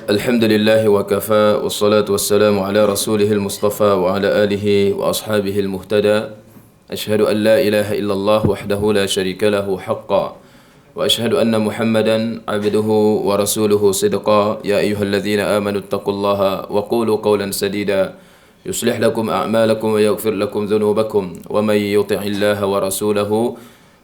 الحمد لله وكفى والصلاة والسلام على رسوله المصطفى وعلى آله وأصحابه المهتدى أشهد أن لا إله إلا الله وحده لا شريك له حقا وأشهد أن محمدا عبده ورسوله صدقا يا أيها الذين آمنوا اتقوا الله وقولوا قولا سديدا يصلح لكم أعمالكم ويغفر لكم ذنوبكم ومن يطع الله ورسوله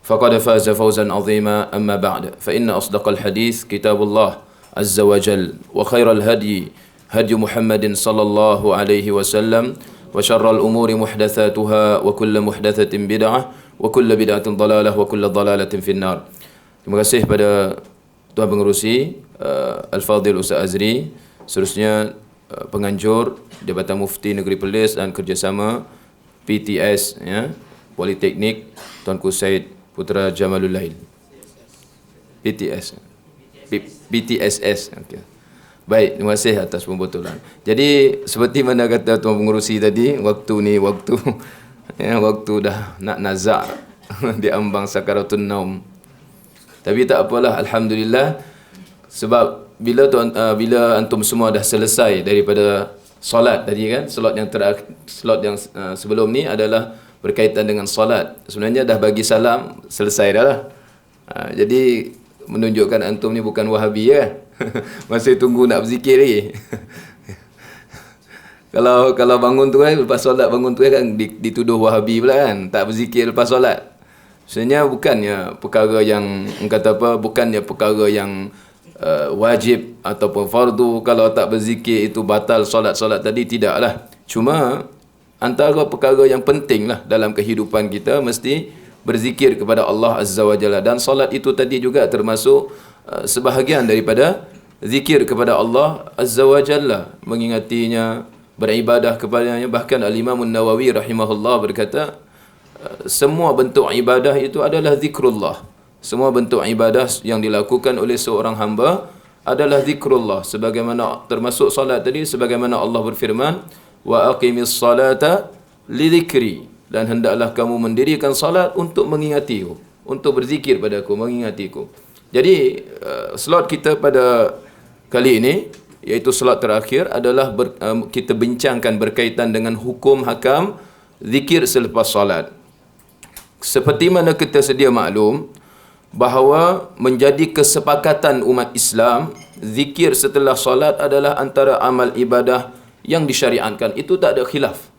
فقد فاز فوزا عظيما أما بعد فإن أصدق الحديث كتاب الله عز وجل وخير الهدي هدي محمد صلى الله عليه وسلم وشر الأمور محدثاتها وكل محدثة بدعة وكل بدعة ضلالة وكل ضلالة في النار. Terima kasih pada Tuan Pengerusi Al-Fadhil Ustaz Azri, seterusnya penganjur Jabatan Mufti Negeri Perlis dan kerjasama PTS ya, Politeknik Tuanku Syed Putra Jamalul Lail. PTS. BTSS. Okay. Baik, terima kasih atas pembotolan. Jadi seperti mana kata Tuan Pengerusi tadi, waktu ni waktu ya, waktu dah nak nazak di ambang sakaratun naum. Tapi tak apalah, alhamdulillah, sebab bila antum semua dah selesai daripada solat tadi kan, slot yang sebelum ni adalah berkaitan dengan solat. Sebenarnya dah bagi salam, selesai dah lah. Jadi menunjukkan antum ni bukan Wahabi ya. Masih tunggu nak berzikir lagi. Kalau bangun tu kan, lepas solat bangun tu kan dituduh Wahabi pula kan, tak berzikir lepas solat. Sebenarnya bukannya perkara yang kata apa, bukannya perkara yang wajib ataupun fardu. Kalau tak berzikir itu batal solat tadi, tidaklah. Cuma antara perkara yang penting lah dalam kehidupan kita, mesti berzikir kepada Allah Azza wa Jalla. Dan solat itu tadi juga termasuk sebahagian daripada zikir kepada Allah Azza wa Jalla, mengingatinya, beribadah kepadanya. Bahkan Al-Imam An-Nawawi rahimahullah berkata, semua bentuk ibadah itu adalah zikrullah. Semua bentuk ibadah yang dilakukan oleh seorang hamba adalah zikrullah. Sebagaimana termasuk solat tadi, sebagaimana Allah berfirman, wa aqimis salata li dzikri, dan hendaklah kamu mendirikan salat untuk mengingatiku, untuk berzikir padaku, mengingatiku. Jadi slot kita pada kali ini, iaitu slot terakhir, adalah kita bincangkan berkaitan dengan hukum hakam zikir selepas salat. Seperti mana kita sedia maklum bahawa menjadi kesepakatan umat Islam, zikir setelah salat adalah antara amal ibadah yang disyariatkan. Itu tak ada khilaf.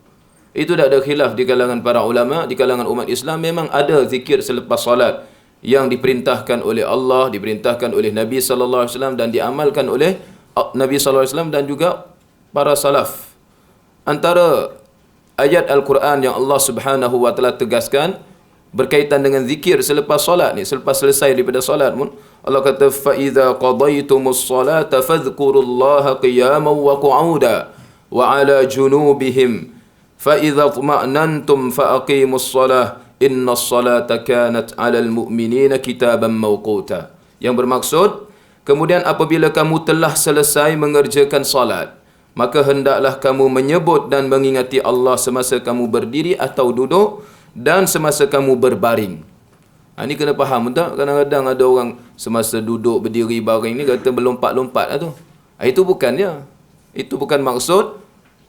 Itu tak ada khilaf di kalangan para ulama, di kalangan umat Islam. Memang ada zikir selepas salat yang diperintahkan oleh Allah, diperintahkan oleh Nabi sallallahu alaihi wasallam dan diamalkan oleh Nabi sallallahu alaihi wasallam dan juga para salaf. Antara ayat Al-Quran yang Allah Subhanahu wa taala tegaskan berkaitan dengan zikir selepas salat ni, selepas selesai daripada salat pun, Allah kata, fa idza qadaytumus salata fadhkurullaha qiyaman wa qu'udan wa 'ala junubihim فَإِذَا اطْمَأْنَنْتُمْ فَأَقِيمُوا الصَّلَاةَ إِنَّ الصَّلَاةَ كَانَتْ عَلَى الْمُؤْمِنِينَ كِتَابًا مَوْقُوتًا. Yang bermaksud, kemudian apabila kamu telah selesai mengerjakan salat, maka hendaklah kamu menyebut dan mengingati Allah semasa kamu berdiri atau duduk dan semasa kamu berbaring. Ini kena faham tak? Kadang-kadang ada orang semasa duduk, berdiri, baring ni kata berlompat-lompat lah tu. Itu bukannya. Itu bukan maksud.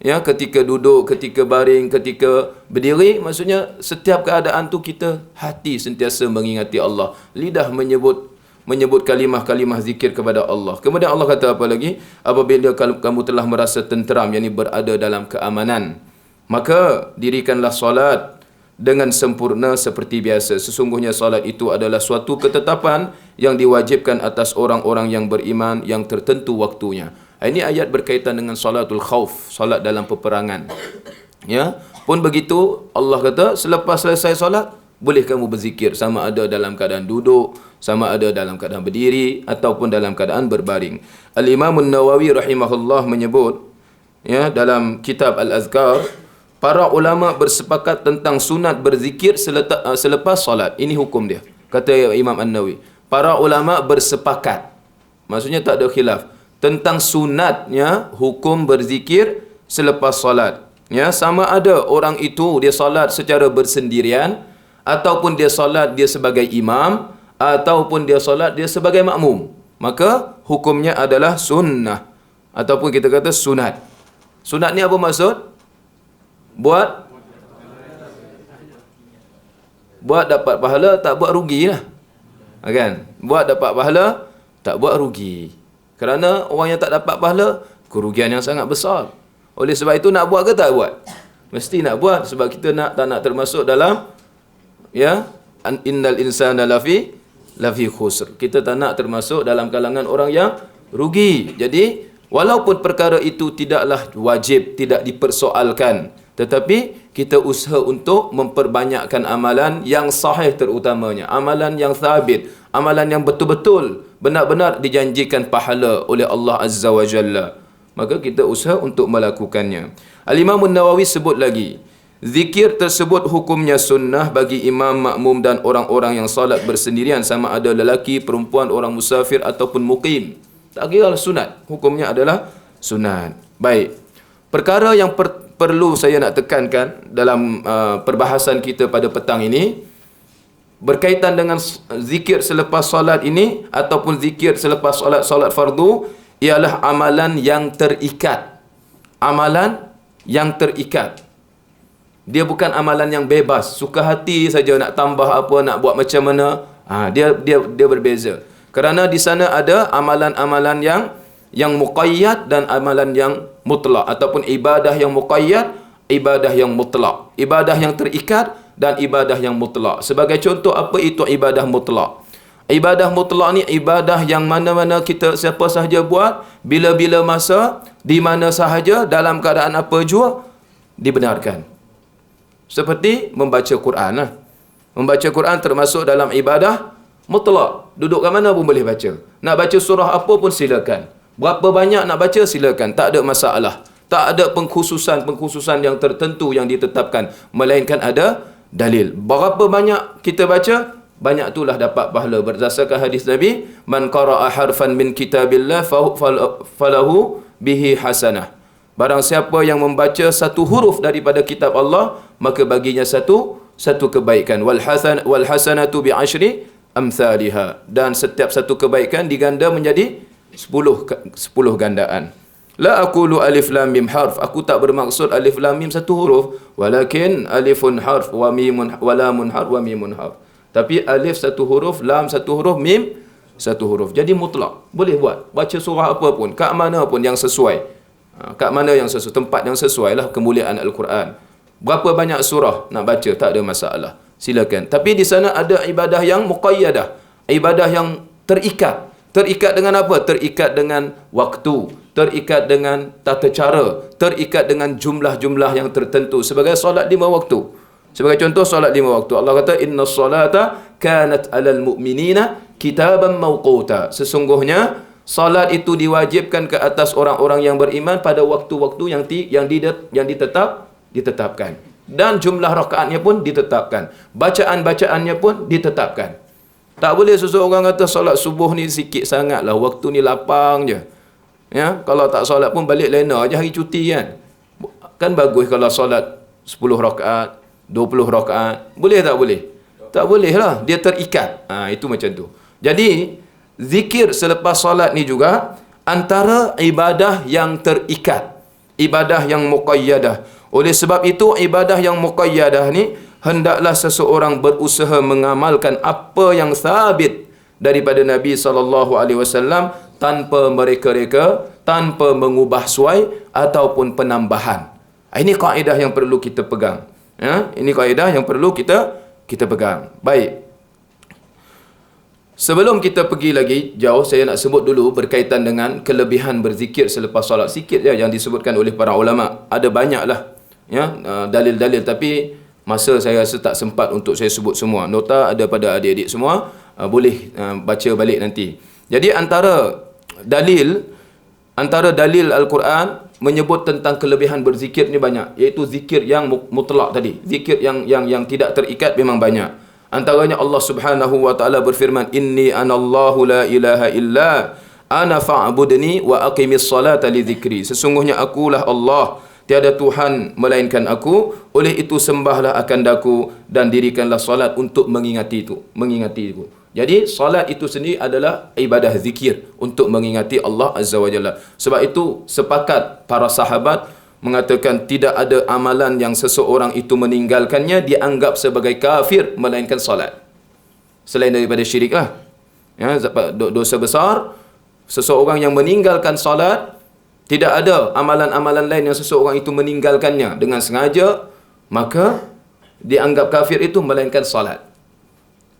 Ya, ketika duduk, ketika baring, ketika berdiri, maksudnya setiap keadaan tu kita hati sentiasa mengingati Allah. Lidah menyebut kalimah-kalimah zikir kepada Allah. Kemudian Allah kata apa lagi? Apabila kamu telah merasa tenteram, yakni berada dalam keamanan, maka dirikanlah solat dengan sempurna seperti biasa. Sesungguhnya solat itu adalah suatu ketetapan yang diwajibkan atas orang-orang yang beriman, yang tertentu waktunya. Ini ayat berkaitan dengan salatul khauf, salat dalam peperangan. Ya, pun begitu Allah kata selepas selesai solat boleh kamu berzikir, sama ada dalam keadaan duduk, sama ada dalam keadaan berdiri ataupun dalam keadaan berbaring. Al-Imam An-Nawawi rahimahullah menyebut ya, dalam kitab Al-Azkar, para ulama bersepakat tentang sunat berzikir selepas solat. Ini hukum dia, kata Imam An-Nawawi. Para ulama bersepakat, maksudnya tak ada khilaf tentang sunatnya hukum berzikir selepas solat. Ya, sama ada orang itu dia solat secara bersendirian, ataupun dia solat dia sebagai imam, ataupun dia solat dia sebagai makmum. Maka hukumnya adalah sunnah. Ataupun kita kata sunat. Sunat ni apa maksud? Buat dapat pahala, tak buat rugi lah. Kan? Buat dapat pahala, tak buat rugi. Kerana orang yang tak dapat pahala, kerugian yang sangat besar. Oleh sebab itu nak buat ke tak buat? Mesti nak buat, sebab kita tak nak termasuk dalam innal insana lafi khusr. Kita tak nak termasuk dalam kalangan orang yang rugi. Jadi walaupun perkara itu tidaklah wajib, tidak dipersoalkan, tetapi kita usaha untuk memperbanyakkan amalan yang sahih, terutamanya amalan yang sabit, amalan yang betul-betul benar-benar dijanjikan pahala oleh Allah Azza wa Jalla. Maka kita usaha untuk melakukannya. Al-Imam An-Nawawi sebut lagi, zikir tersebut hukumnya sunnah bagi imam, makmum dan orang-orang yang salat bersendirian, sama ada lelaki, perempuan, orang musafir ataupun muqim. Tak kira sunat, hukumnya adalah sunat. Baik. Perkara yang perlu saya nak tekankan dalam perbahasan kita pada petang ini berkaitan dengan zikir selepas solat ini ataupun zikir selepas solat fardu ialah amalan yang terikat. Amalan yang terikat. Dia bukan amalan yang bebas, suka hati saja nak tambah apa, nak buat macam mana. Dia berbeza. Kerana di sana ada amalan-amalan yang muqayyad dan amalan yang mutlak, ataupun ibadah yang muqayyad, ibadah yang mutlak, ibadah yang terikat dan ibadah yang mutlak. Sebagai contoh, apa itu ibadah mutlak? Ibadah mutlak ni ibadah yang mana-mana kita siapa sahaja buat, bila-bila masa, di mana sahaja, dalam keadaan apa jua, dibenarkan. Seperti membaca Quran lah. Membaca Quran termasuk dalam ibadah mutlak. Duduk kat mana pun boleh baca. Nak baca surah apa pun silakan. Berapa banyak nak baca silakan. Tak ada masalah. Tak ada pengkhususan yang tertentu yang ditetapkan. Melainkan ada dalil. Berapa banyak kita baca, banyak itulah dapat pahala. Berdasarkan hadis Nabi, man qara'a harfan min kitabillah falahu bihi hasanah. Barang siapa yang membaca satu huruf daripada kitab Allah, maka baginya satu kebaikan. Wal hasanatu bi asyri amsalha. Dan setiap satu kebaikan diganda menjadi 10 gandaan. La aqulu alif lam mim harf. Aku tak bermaksud alif lam mim satu huruf, walakin alifun harf wa mimun wa lamun harf wa mimun harf. Tapi alif satu huruf, lam satu huruf, mim satu huruf. Jadi mutlak. Boleh buat. Baca surah apa pun, kat mana pun yang sesuai. Kat mana yang sesuai, tempat yang sesuai lah kemuliaan Al-Quran. Berapa banyak surah nak baca, tak ada masalah. Silakan. Tapi di sana ada ibadah yang muqayyadah. Ibadah yang terikat. Terikat dengan apa? Terikat dengan waktu. Terikat dengan tata cara. Terikat dengan jumlah-jumlah yang tertentu. Sebagai solat 5 waktu. Sebagai contoh, solat 5 waktu. Allah kata, inna salata kanat alal mu'minina kitaban mawquta. Sesungguhnya, salat itu diwajibkan ke atas orang-orang yang beriman pada waktu-waktu yang ditetapkan. Dan jumlah rakaatnya pun ditetapkan. Bacaan-bacaannya pun ditetapkan. Tak boleh seseorang kata solat subuh ni sikit sangat lah, waktu ni lapang je. Ya, kalau tak solat pun balik lena je hari cuti kan. Kan bagus kalau solat 10 rakaat, 20 rakaat. Boleh tak boleh? Tak boleh lah. Dia terikat. Itu macam tu. Jadi, zikir selepas solat ni juga antara ibadah yang terikat, ibadah yang muqayyadah. Oleh sebab itu, ibadah yang muqayyadah ni hendaklah seseorang berusaha mengamalkan apa yang sabit daripada Nabi SAW tanpa mereka-reka, tanpa mengubah suai ataupun penambahan. Ini kaedah yang perlu kita pegang. Ini kaedah yang perlu kita pegang. Baik. Sebelum kita pergi lagi jauh, saya nak sebut dulu berkaitan dengan kelebihan berzikir selepas solat. Sikit je yang disebutkan oleh para ulama. Ada banyaklah dalil-dalil, tapi masa saya rasa tak sempat untuk saya sebut semua. Nota ada pada adik-adik semua, boleh baca balik nanti. Jadi antara dalil Al-Quran menyebut tentang kelebihan berzikir ni banyak, iaitu zikir yang mutlak tadi. Zikir yang tidak terikat memang banyak. Antaranya Allah Subhanahu wa taala berfirman, inni anallahu la ilaha illa ana fa'budni wa aqimis salata li dzikri. Sesungguhnya akulah Allah, tiada Tuhan melainkan aku, oleh itu sembahlah akan daku dan dirikanlah solat untuk mengingatiku. Jadi solat itu sendiri adalah ibadah zikir untuk mengingati Allah Azza wa Jalla. Sebab itu sepakat para sahabat mengatakan tidak ada amalan yang seseorang itu meninggalkannya dianggap sebagai kafir melainkan solat. Selain daripada syirik lah. Ya, dosa besar, seseorang yang meninggalkan solat, tidak ada amalan-amalan lain yang seseorang itu meninggalkannya dengan sengaja, maka dianggap kafir itu melainkan solat.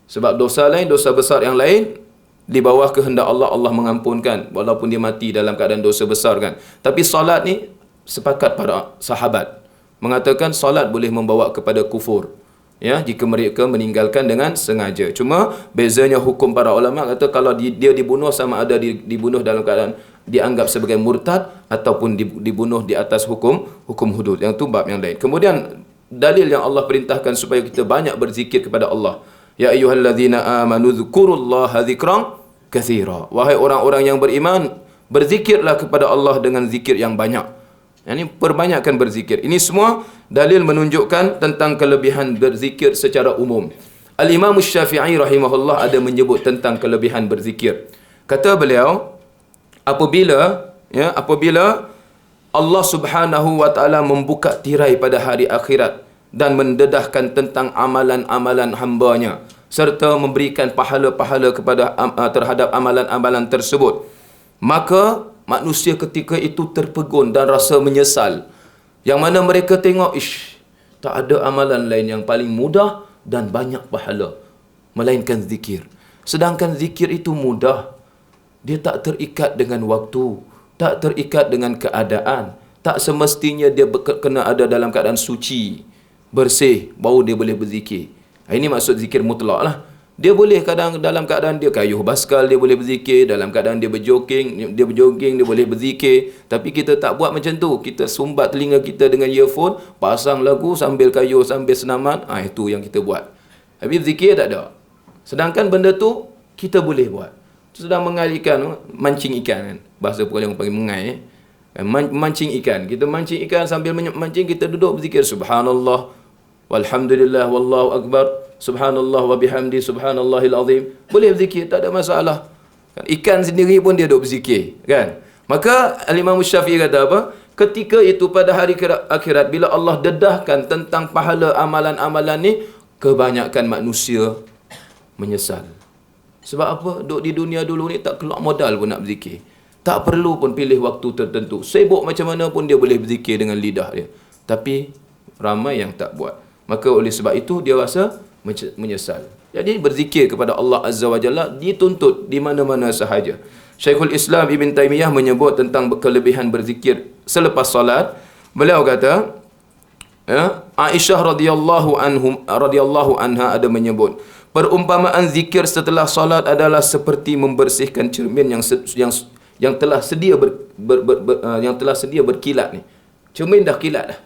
Sebab dosa lain, dosa besar yang lain, di bawah kehendak Allah, Allah mengampunkan walaupun dia mati dalam keadaan dosa besar kan. Tapi solat ni, sepakat para sahabat mengatakan solat boleh membawa kepada kufur, ya, jika mereka meninggalkan dengan sengaja. Cuma bezanya hukum para ulama kata kalau dia dibunuh sama ada dibunuh dalam keadaan dianggap sebagai murtad ataupun dibunuh di atas hukum hudud. Yang tu bab yang lain. Kemudian dalil yang Allah perintahkan supaya kita banyak berzikir kepada Allah. Ya ayyuhallazina amanu dzkurullaha dzikran katsira. Wahai orang-orang yang beriman, berzikirlah kepada Allah dengan zikir yang banyak. Ini perbanyakkan berzikir. Ini semua dalil menunjukkan tentang kelebihan berzikir secara umum. Al-Imam Syafi'i rahimahullah ada menyebut tentang kelebihan berzikir. Kata beliau, apabila Allah Subhanahu wa taala membuka tirai pada hari akhirat dan mendedahkan tentang amalan-amalan hamba-Nya serta memberikan pahala-pahala kepada terhadap amalan-amalan tersebut, maka manusia ketika itu terpegun dan rasa menyesal. Yang mana mereka tengok, tak ada amalan lain yang paling mudah dan banyak pahala melainkan zikir. Sedangkan zikir itu mudah. Dia tak terikat dengan waktu, tak terikat dengan keadaan. Tak semestinya dia kena ada dalam keadaan suci, bersih, baru dia boleh berzikir. Ini maksud zikir mutlak lah. Dia boleh kadang dalam keadaan dia kayuh basikal, dia boleh berzikir. Dalam keadaan dia berjogging, dia boleh berzikir. Tapi kita tak buat macam tu. Kita sumbat telinga kita dengan earphone, pasang lagu sambil kayuh, sambil senaman. Itu yang kita buat. Tapi zikir tak ada. Sedangkan benda tu kita boleh buat. Sedang mengalihkan, mancing ikan kan. Bahasa orang panggil mengai. Mancing ikan. Kita mancing ikan sambil mancing, kita duduk berzikir. Subhanallah, walhamdulillah, wallahu akbar. Subhanallah wa bihamdi, subhanallahil azim. Boleh berzikir, tak ada masalah. Ikan sendiri pun dia duduk berzikir. Kan? Maka Al-Imam Syafi'i kata apa? Ketika itu pada hari akhirat, bila Allah dedahkan tentang pahala amalan-amalan ni, kebanyakan manusia menyesal. Sebab apa? Duduk di dunia dulu ni tak keluar modal pun nak berzikir. Tak perlu pun pilih waktu tertentu. Sibuk macam mana pun dia boleh berzikir dengan lidah dia. Tapi ramai yang tak buat. Maka oleh sebab itu dia rasa menyesal. Jadi berzikir kepada Allah Azza wa Jalla dituntut di mana-mana sahaja. Syekhul Islam Ibn Taymiyah menyebut tentang kelebihan berzikir selepas solat. Beliau kata, Aisyah radhiyallahu anha ada menyebut, perumpamaan zikir setelah solat adalah seperti membersihkan cermin yang telah sedia berkilat ni. Cermin dah kilat dah.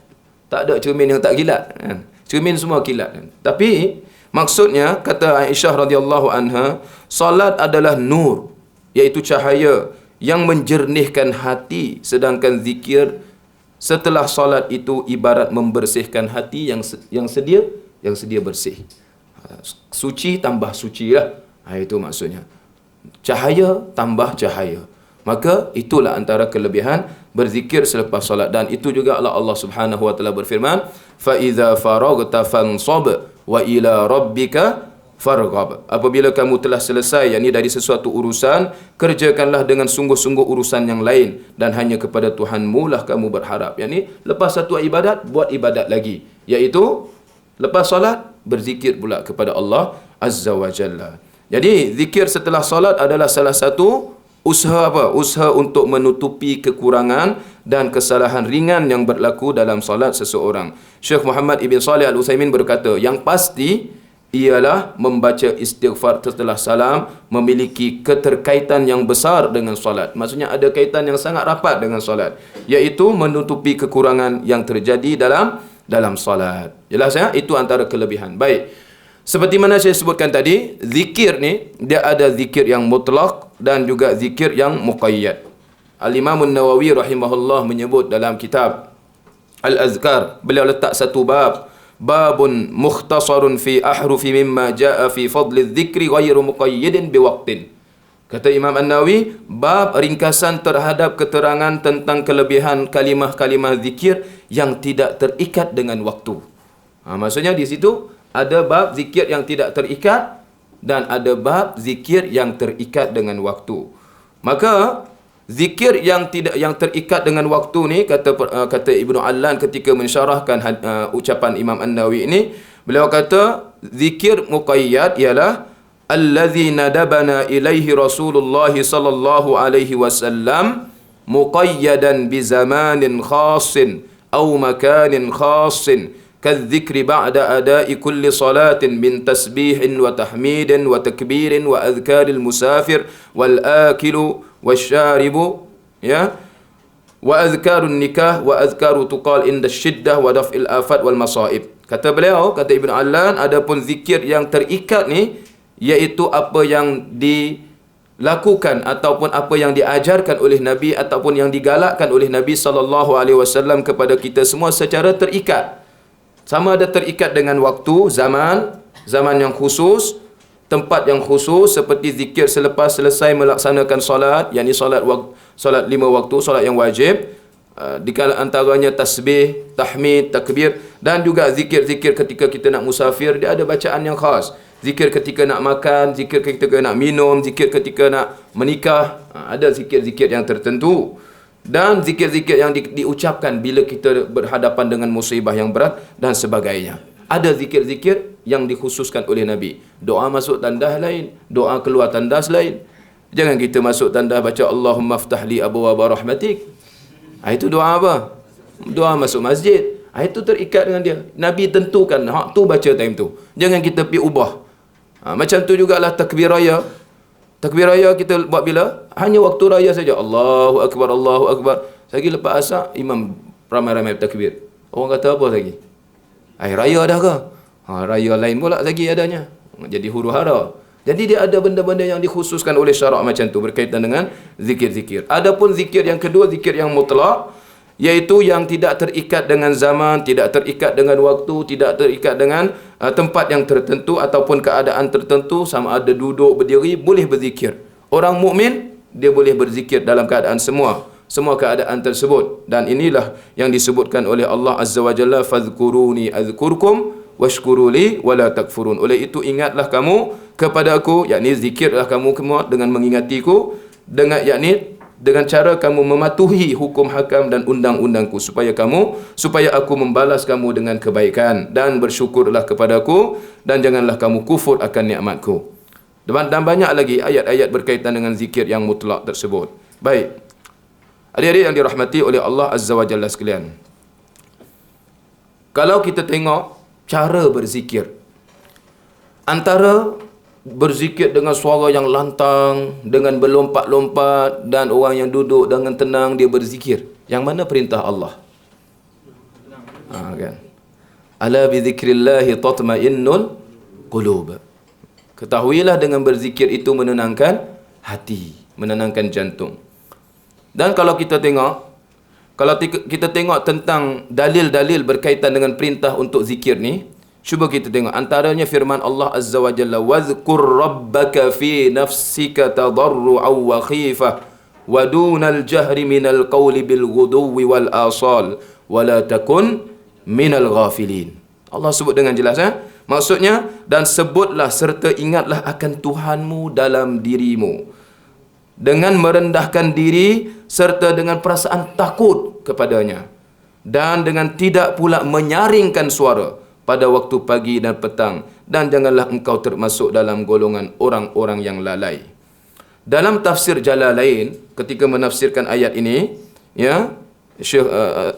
Tak ada cermin yang tak kilat kan? Cermin semua kilat kan? Tapi maksudnya kata Aisyah radhiyallahu anha, solat adalah nur, iaitu cahaya yang menjernihkan hati, sedangkan zikir setelah solat itu ibarat membersihkan hati yang sedia bersih. Suci tambah suci lah. Itu maksudnya. Cahaya tambah cahaya. Maka itulah antara kelebihan berzikir selepas solat. Dan itu juga Allah Subhanahu wa taala berfirman, fa iza faraghta fansab wa ila rabbika farghab. Apabila kamu telah selesai, yakni dari sesuatu urusan, kerjakanlah dengan sungguh-sungguh urusan yang lain dan hanya kepada Tuhanmu lah kamu berharap. Yakni lepas satu ibadat, buat ibadat lagi, iaitu lepas solat berzikir pula kepada Allah Azza wa Jalla. Jadi zikir setelah solat adalah salah satu usaha apa? Usaha untuk menutupi kekurangan dan kesalahan ringan yang berlaku dalam solat seseorang. Syekh Muhammad Ibn Salih Al-Utsaimin berkata, yang pasti ialah membaca istighfar setelah salam memiliki keterkaitan yang besar dengan solat. Maksudnya ada kaitan yang sangat rapat dengan solat, iaitu menutupi kekurangan yang terjadi dalam solat. Jelas ya? Itu antara kelebihan. Baik. Seperti mana saya sebutkan tadi, zikir ni dia ada zikir yang mutlak dan juga zikir yang muqayyad. Al-Imam An-Nawawi rahimahullah menyebut dalam kitab Al-Azkar, beliau letak satu bab babun mukhtasarun fi ahrufi mimma jaa fi fadli dzikri ghairu muqayyidin biwaqtin. Kata Imam An-Nawawi, bab ringkasan terhadap keterangan tentang kelebihan kalimah-kalimah zikir yang tidak terikat dengan waktu. Maksudnya di situ ada bab zikir yang tidak terikat dan ada bab zikir yang terikat dengan waktu. Maka zikir yang terikat dengan waktu ni, kata Ibnu Allan ketika mensyarahkan ucapan Imam An-Nawawi ini, beliau kata zikir muqayyad ialah allazi nadabana ilaihi Rasulullah sallallahu alaihi wasallam muqayyadan bi zamanin khassin aw makanin khassin kadzikri ba'da ada'i kulli salatin min tasbihin wa tahmidin wa takbirin wa adhkaril musafir wal akilu wasyaribu ya wa adhkarun nikah wa adhkaru tuqal inda syiddah wa daf'il afat wal masaib. Kata beliau, kata Ibn Allan, adapun zikir yang terikat ni iaitu apa yang dilakukan ataupun apa yang diajarkan oleh Nabi ataupun yang digalakkan oleh Nabi sallallahu alaihi wasallam kepada kita semua secara terikat. Sama ada terikat dengan waktu, zaman yang khusus, tempat yang khusus, seperti zikir selepas selesai melaksanakan solat, yakni solat 5 waktu, solat yang wajib, di antaranya tasbih, tahmid, takbir, dan juga zikir-zikir ketika kita nak musafir, dia ada bacaan yang khas. Zikir ketika nak makan, zikir ketika nak minum, zikir ketika nak menikah, ada zikir-zikir yang tertentu. Dan zikir-zikir yang diucapkan bila kita berhadapan dengan musibah yang berat dan sebagainya. Ada zikir-zikir yang dikhususkan oleh Nabi. Doa masuk tandas lain, doa keluar tandas lain. Jangan kita masuk tandas baca Allahumma ftahli abwaaba rahmatik. Itu doa apa? Doa masuk masjid. Itu terikat dengan dia. Nabi tentukan hak tu baca time tu. Jangan kita pergi ubah. Macam tu jugalah takbir raya. Takbir raya kita buat bila? Hanya waktu raya saja. Allahu Akbar, Allahu Akbar. Lagi lepas asar, imam ramai-ramai takbir. Orang kata apa lagi? Raya dah ke? Raya lain pula lagi adanya. Jadi huru hara. Jadi dia ada benda-benda yang dikhususkan oleh syarak macam tu berkaitan dengan zikir-zikir. Adapun zikir yang kedua, zikir yang mutlak, iaitu yang tidak terikat dengan zaman, tidak terikat dengan waktu, tidak terikat dengan tempat yang tertentu ataupun keadaan tertentu, sama ada duduk, berdiri, boleh berzikir. Orang mukmin dia boleh berzikir dalam keadaan semua keadaan tersebut. Dan inilah yang disebutkan oleh Allah Azza wa Jalla, fadhkuruni azkurkum washkuruli wala takfurun. Oleh itu ingatlah kamu kepada aku, yakni zikirlah kamu dengan mengingatiku, dengan cara kamu mematuhi hukum hakam dan undang-undangku, supaya aku membalas kamu dengan kebaikan, dan bersyukurlah kepadaku, dan janganlah kamu kufur akan nikmatku. Dan banyak lagi ayat-ayat berkaitan dengan zikir yang mutlak tersebut. Baik, adik-adik yang dirahmati oleh Allah Azza wa Jalla sekalian, kalau kita tengok cara berzikir, antara berzikir dengan suara yang lantang, dengan berlompat-lompat, dan orang yang duduk dengan tenang dia berzikir, yang mana perintah Allah? Kan? Ala bi dzikrillahi tatma'innul qulub. Ketahuilah dengan berzikir itu menenangkan hati, menenangkan jantung. Dan kalau kita tengok tentang dalil-dalil berkaitan dengan perintah untuk zikir ni, cuba kita tengok antaranya firman Allah Azza wa Jalla, wadhkur rabbaka fi nafsika tadarru'an wa khifah wa dunal jahri minal qawli bil ghuduwi wal asal wa la takun minal ghafilin. Allah sebut dengan jelas, maksudnya, dan sebutlah serta ingatlah akan Tuhanmu dalam dirimu dengan merendahkan diri serta dengan perasaan takut kepadanya, dan dengan tidak pula menyaringkan suara pada waktu pagi dan petang, dan janganlah engkau termasuk dalam golongan orang-orang yang lalai. Dalam tafsir Jalalain ketika menafsirkan ayat ini, Syekh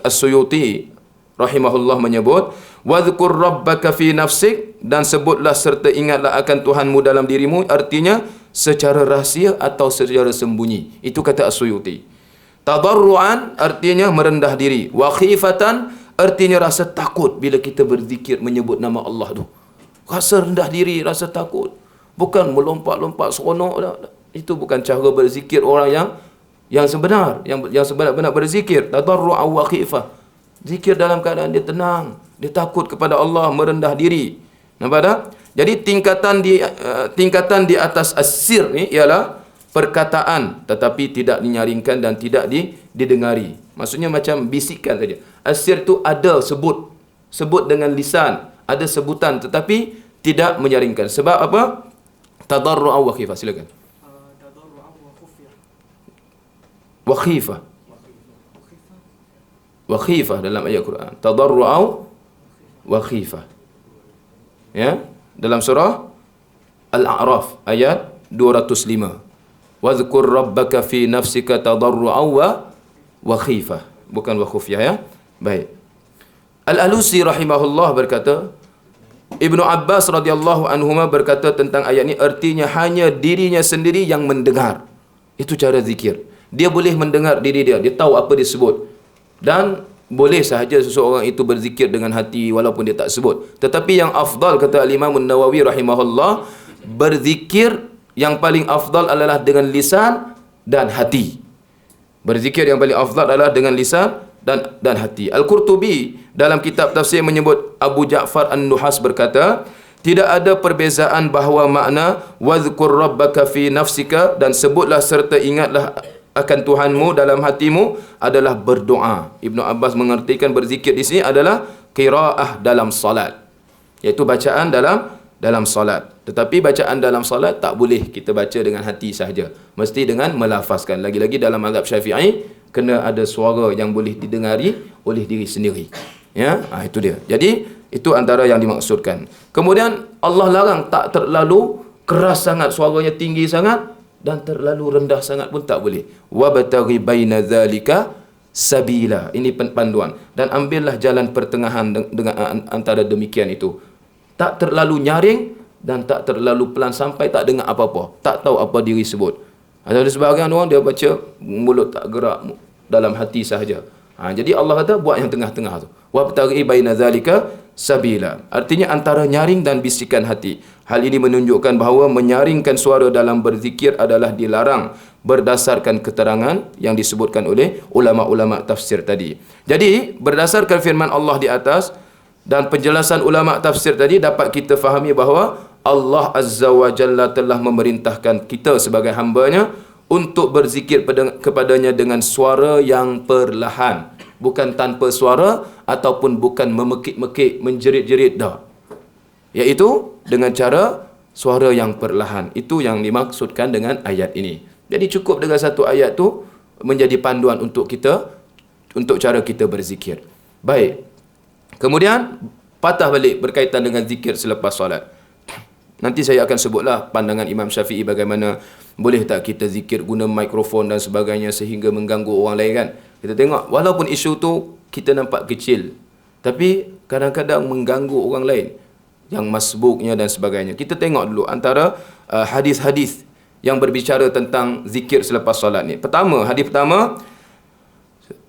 As-Suyuti rahimahullah menyebut, wadhkur rabbaka fi nafsik, dan sebutlah serta ingatlah akan Tuhanmu dalam dirimu, artinya secara rahsia atau secara sembunyi. Itu kata As-Suyuti. Tadarruan artinya merendah diri, wa khifatan artinya rasa takut bila kita berzikir menyebut nama Allah tu. Rasa rendah diri, rasa takut. Bukan melompat-lompat seronok dah. Itu bukan cara berzikir orang yang sebenar, yang sebenar-benar berzikir. Tadarru'an wa khifah. Zikir dalam keadaan dia tenang, Dia takut kepada Allah, merendah diri. Nampak tak? Jadi tingkatan di atas as-sir ni ialah perkataan tetapi tidak dinyaringkan dan tidak didengari. Maksudnya macam bisikan saja. As-sir tu ada sebut dengan lisan, ada sebutan tetapi tidak menyaringkan. Sebab apa? Tadarru'an wa khifah. Silakan. Wa khifah. Wa khifah dalam ayat Quran. Tadarru'an wa khifah. Ya, dalam surah Al-A'raf ayat 205. Wadhkur rabbaka fi nafsika tadarru'an wa khifah. Bukan wa khufyah ya. Baik. Al-Alusi rahimahullah berkata, Ibnu Abbas radhiyallahu anhuma berkata tentang ayat ini, artinya hanya dirinya sendiri yang mendengar. Itu cara zikir. Dia boleh mendengar diri dia, dia tahu apa disebut. Dan boleh sahaja seseorang itu berzikir dengan hati walaupun dia tak sebut. Tetapi yang afdal, kata Al-Imam An-Nawawi rahimahullah, berzikir yang paling afdal adalah dengan lisan dan hati. Berzikir yang paling afdal adalah dengan lisan dan hati. Al-Qurtubi dalam kitab tafsir menyebut, Abu Ja'far An-Nuhas berkata, tidak ada perbezaan bahawa makna wadhkur rabbaka fi nafsika dan sebutlah serta ingatlah akan Tuhanmu dalam hatimu adalah berdoa. Ibnu Abbas mengertikan berzikir di sini adalah qiraah dalam salat, iaitu bacaan dalam salat. Tetapi bacaan dalam salat tak boleh kita baca dengan hati sahaja, mesti dengan melafazkan. Lagi-lagi dalam mazhab Syafi'i kena ada suara yang boleh didengari oleh diri sendiri. Ya, itu dia. Jadi itu antara yang dimaksudkan. Kemudian Allah larang tak terlalu keras sangat, suaranya tinggi sangat, dan terlalu rendah sangat pun tak boleh. Wabtaghi baina dzalika sabila. Ini panduan. Dan ambillah jalan pertengahan dengan antara demikian itu. Tak terlalu nyaring dan tak terlalu pelan sampai tak dengar apa-apa, tak tahu apa diri sebut. Ada sebahagian orang dia baca mulut tak gerak, dalam hati sahaja. Jadi Allah kata buat yang tengah-tengah tu. Wabtaghi baina dzalika sabila. Artinya antara nyaring dan bisikan hati. Hal ini menunjukkan bahawa menyaringkan suara dalam berzikir adalah dilarang berdasarkan keterangan yang disebutkan oleh ulama-ulama tafsir tadi. Jadi berdasarkan firman Allah di atas dan penjelasan ulama tafsir tadi, dapat kita fahami bahawa Allah Azza wa Jalla telah memerintahkan kita sebagai hamba-Nya untuk berzikir kepadanya dengan suara yang perlahan, bukan tanpa suara ataupun bukan memekik-mekik, menjerit-jerit, dah. Iaitu dengan cara suara yang perlahan. Itu yang dimaksudkan dengan ayat ini. Jadi cukup dengan satu ayat tu menjadi panduan untuk kita, untuk cara kita berzikir. Baik. Kemudian patah balik berkaitan dengan zikir selepas solat. Nanti saya akan sebutlah pandangan Imam Syafi'i bagaimana boleh tak kita zikir guna mikrofon dan sebagainya sehingga mengganggu orang lain kan. Kita tengok walaupun isu tu kita nampak kecil, tapi kadang-kadang mengganggu orang lain yang masbuknya dan sebagainya. Kita tengok dulu antara hadis-hadis yang berbicara tentang zikir selepas solat ni. Pertama, hadis pertama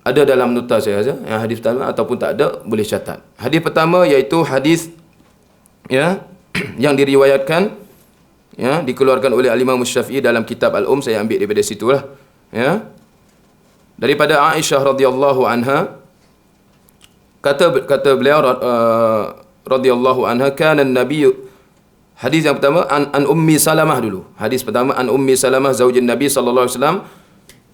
ada dalam nota saya rasa. Yang hadis pertama ataupun tak ada boleh catat. Hadis pertama iaitu hadis yang diriwayatkan, dikeluarkan oleh Al-Imam Syafi'i dalam kitab Al-Um. Saya ambil daripada situlah. Daripada Aisyah radhiyallahu anha, kata beliau radhiyallahu anha, kana an-nabiy, hadis yang pertama an Ummi Salamah dulu. Hadis pertama an Ummi Salamah zaujin Nabi sallallahu alaihi wasallam,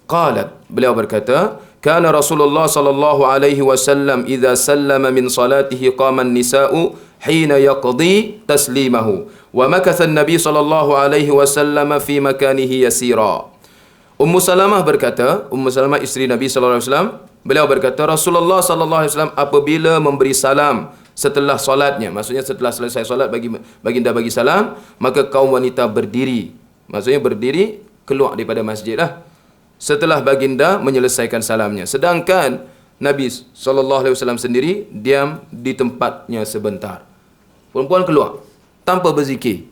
qalat, beliau berkata, kana Rasulullah sallallahu alaihi wasallam idza sallama min salatihi qama an-nisa'u hina yaqdi taslimahu wa makatha an-nabi sallallahu alaihi wasallam fi makanihi yasira. Ummu Salamah berkata, Ummu Salamah isteri Nabi sallallahu alaihi wasallam, beliau berkata, Rasulullah sallallahu alaihi wasallam apabila memberi salam setelah solatnya, maksudnya setelah selesai solat baginda bagi salam, maka kaum wanita berdiri, maksudnya berdiri keluar daripada masjid lah setelah baginda menyelesaikan salamnya. Sedangkan Nabi SAW sendiri diam di tempatnya sebentar. Perempuan keluar tanpa berzikir.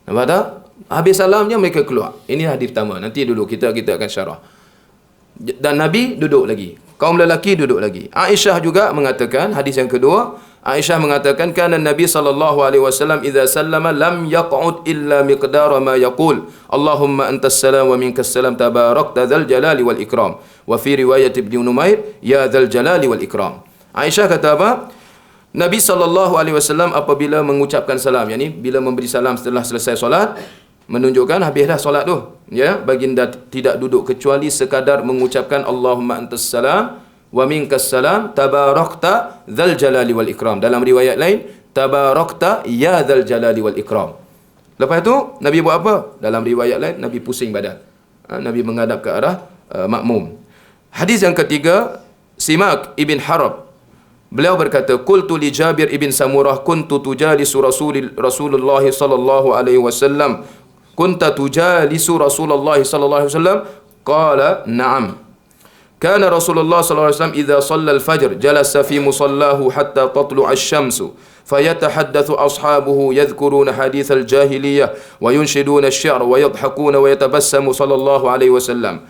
Nampak tak? Habis salamnya mereka keluar. Ini hadis pertama. Nanti dulu kita akan syarah. Dan Nabi duduk lagi. Kaum lelaki duduk lagi. Aisyah juga mengatakan, hadis yang kedua, Aisyah mengatakan, kana Nabi sallallahu alaihi wasallam idza sallama lam yaq'ud illa miqdara ma yaqul Allahumma antas salam wa minkas salam tabarakta dzal jalali wal ikram. Wa fi riwayat Ibnu Numair ya dzal jalali wal ikram. Aisyah kata apa? Nabi SAW apabila mengucapkan salam, yakni bila memberi salam setelah selesai solat, menunjukkan habislah solat tu, ya, baginda tidak duduk kecuali sekadar mengucapkan Allahumma antas salam wa minkas salam tabarakta dzal jalali wal ikram. Dalam riwayat lain, tabarakta ya dzal jalali wal ikram. Lepas tu Nabi buat apa? Dalam riwayat lain, Nabi pusing badan. Nabi menghadap ke arah makmum. Hadis yang ketiga, Simak ibn Harb, beliau berkata, qultu li Jabir ibn Samurah kuntu tujalisu Rasulullah sallallahu alaihi wasallam, kunta tujalisu Rasulullah sallallahu alaihi wasallam? Qala na'am. Kana Rasulullah sallallahu alaihi wasallam idza shalla al-fajr jalasa fi musallahu hatta tatlu'a asy-syamsu fayatahaddatsu ashabuhu yadhkuruna hadits al-jahiliyah wa yunshiduna asy-syi'r wa yadhhakuna wa yatabassamu sallallahu alaihi wasallam.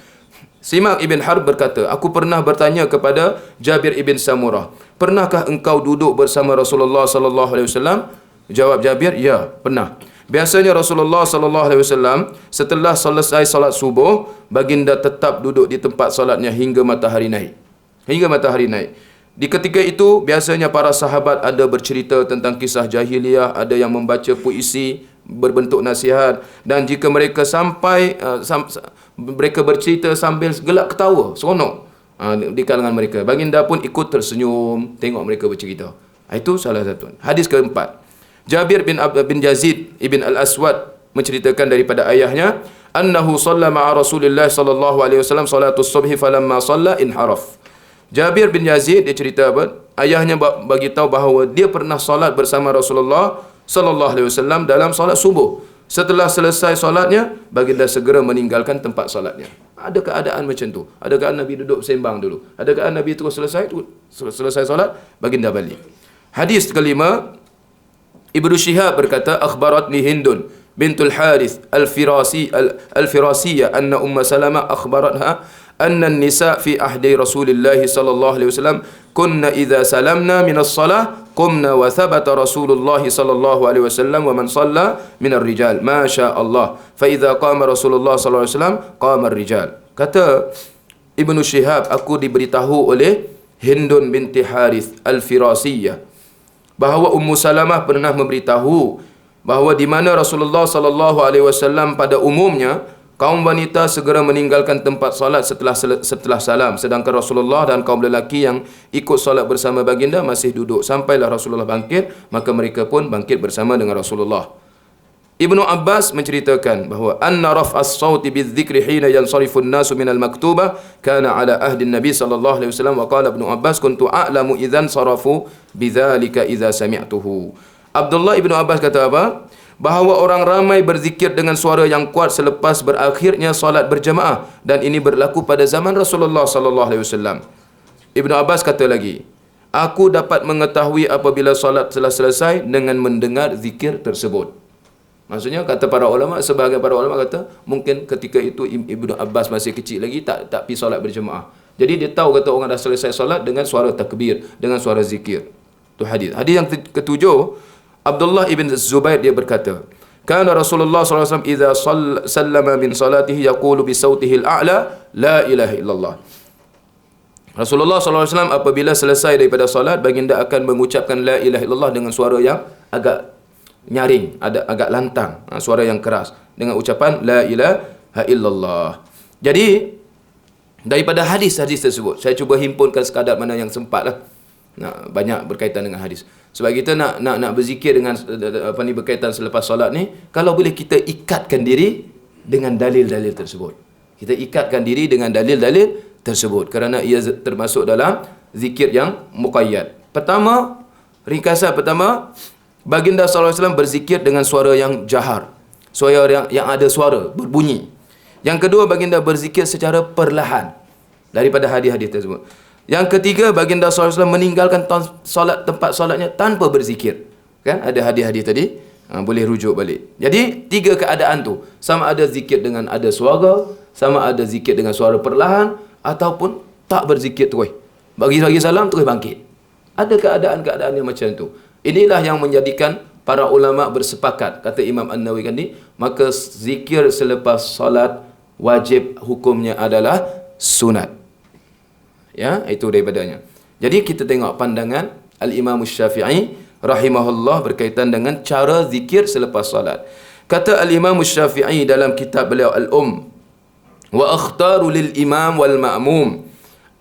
Simak ibn Harb berkata, aku pernah bertanya kepada Jabir ibn Samurah, pernahkah engkau duduk bersama Rasulullah sallallahu alaihi wasallam? Jawab Jabir, ya, pernah. Biasanya Rasulullah sallallahu alaihi wasallam setelah selesai salat subuh, baginda tetap duduk di tempat salatnya hingga matahari naik. Hingga matahari naik. Di ketika itu biasanya para sahabat ada bercerita tentang kisah jahiliyah, ada yang membaca puisi berbentuk nasihat, dan jika mereka mereka bercerita sambil gelak ketawa, seronok di kalangan mereka, baginda pun ikut tersenyum tengok mereka bercerita. Itu salah satu. Hadis keempat, Jabir bin Yazid ibn al-Aswad menceritakan daripada ayahnya, annahu shalla ma'a Rasulillah sallallahu alaihi wasallam salatus subhi falamma shalla inharaf. Jabir bin Yazid dia cerita apa? Ayahnya bagi tahu bahawa dia pernah solat bersama Rasulullah sallallahu alaihi wasallam dalam solat subuh. Setelah selesai solatnya, baginda segera meninggalkan tempat solatnya. Ada keadaan macam tu. Ada keadaan Nabi duduk sembang dulu. Ada keadaan Nabi terus selesai solat, baginda balik. Hadis kelima, Ibnu Syihab berkata, akhbaratni Hindun bintul Harith al-Firasiyah anna Umma Salamah akhbaratha anna an-nisa fi ahdi Rasulillah sallallahu alaihi wasallam kunna idza salamna min as-salah qumna wa thabata Rasulullah sallallahu alaihi wasallam wa man shalla min ar-rijal ma syaa Allah fa idza qama Rasulullah sallallahu alaihi wasallam qama ar-rijal. Kata Ibnu Syihab, aku diberitahu oleh Hindun binti Harith al-Firasiyah bahawa Ummu Salamah pernah memberitahu bahawa di mana Rasulullah sallallahu alaihi wasallam pada umumnya kaum wanita segera meninggalkan tempat solat setelah salam, sedangkan Rasulullah dan kaum lelaki yang ikut solat bersama baginda masih duduk. Sampailah Rasulullah bangkit, maka mereka pun bangkit bersama dengan Rasulullah. Ibnu Abbas menceritakan bahawa anna raf'as sauti bidzikri hina yansarifu an-nasu minal maktubah kana ala ahdi Nabi sallallahu alaihi wasallam, wa qala Ibnu Abbas kuntu a'lamu idzan sarafu bidzalika idza sami'tuhu. Abdullah Ibnu Abbas kata apa? Bahawa orang ramai berzikir dengan suara yang kuat selepas berakhirnya solat berjamaah, dan ini berlaku pada zaman Rasulullah sallallahu alaihi wasallam. Ibnu Abbas kata lagi, aku dapat mengetahui apabila solat telah selesai dengan mendengar zikir tersebut. Maksudnya kata para ulama, sebahagian para ulama kata mungkin ketika itu Ibnu Abbas masih kecil lagi, tak pergi solat berjamaah. Jadi dia tahu kata orang dah selesai solat dengan suara takbir, dengan suara zikir. Itu hadis. Hadis yang ketujuh, Abdullah ibn Zubair dia berkata, kana Rasulullah SAW idza sallama min salatihi yaqulu bi sautihi al-a'la la ilaha illallah. Rasulullah SAW apabila selesai daripada salat, baginda akan mengucapkan la ilaha illallah dengan suara yang agak nyaring, agak lantang, suara yang keras, dengan ucapan la ilaha illallah. Jadi daripada hadis-hadis tersebut, saya cuba himpunkan sekadar mana yang sempat lah. Banyak berkaitan dengan hadis. Sebab kita nak berzikir dengan berkaitan selepas solat ni, kalau boleh kita ikatkan diri dengan dalil-dalil tersebut. Kita ikatkan diri dengan dalil-dalil tersebut kerana ia termasuk dalam zikir yang muqayyad. Pertama, ringkasan pertama, baginda sallallahu alaihi wasallam berzikir dengan suara yang jahar, suara yang ada suara berbunyi. Yang kedua, baginda berzikir secara perlahan daripada hadis-hadis tersebut. Yang ketiga, baginda SAW meninggalkan tempat solatnya tanpa berzikir. Kan? Ada hadis-hadis tadi, boleh rujuk balik. Jadi, tiga keadaan tu. Sama ada zikir dengan ada suara, sama ada zikir dengan suara perlahan, ataupun tak berzikir terus. Bagi salam, terus bangkit. Ada keadaan-keadaan yang macam tu. Inilah yang menjadikan para ulama bersepakat, kata Imam An-Nawawi tadi, maka zikir selepas solat wajib hukumnya adalah sunat. Ya, itu daripadanya. Jadi kita tengok pandangan Al-Imam Syafi'i rahimahullah berkaitan dengan cara zikir selepas salat. Kata Al-Imam Syafi'i dalam kitab beliau Al-Um, wa akhtaru lil imam wal ma'mum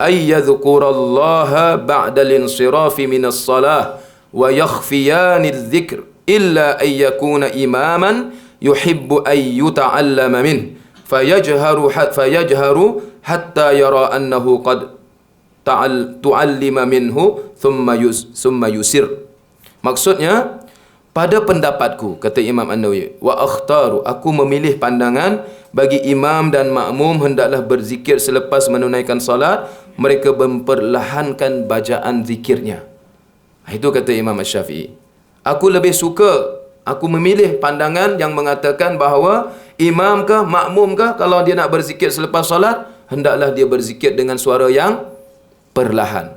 ay yadhkurallaha ba'da al-insirafi min as-salah wa yakhfiyani adh-dhikr illa ay yakuna imaman yuhibbu ay yuta'allama min fayajharu hatta yara annahu qad tu'allima minhu thumma yusir. Maksudnya, pada pendapatku, kata Imam An-Nawawi, wa akhtaru, aku memilih pandangan bagi imam dan makmum hendaklah berzikir selepas menunaikan salat, mereka memperlahankan bacaan zikirnya. Itu kata Imam Asy-Syafi'i. Aku lebih suka, aku memilih pandangan yang mengatakan bahawa imam kah, makmum kah, kalau dia nak berzikir selepas salat, hendaklah dia berzikir dengan suara yang perlahan.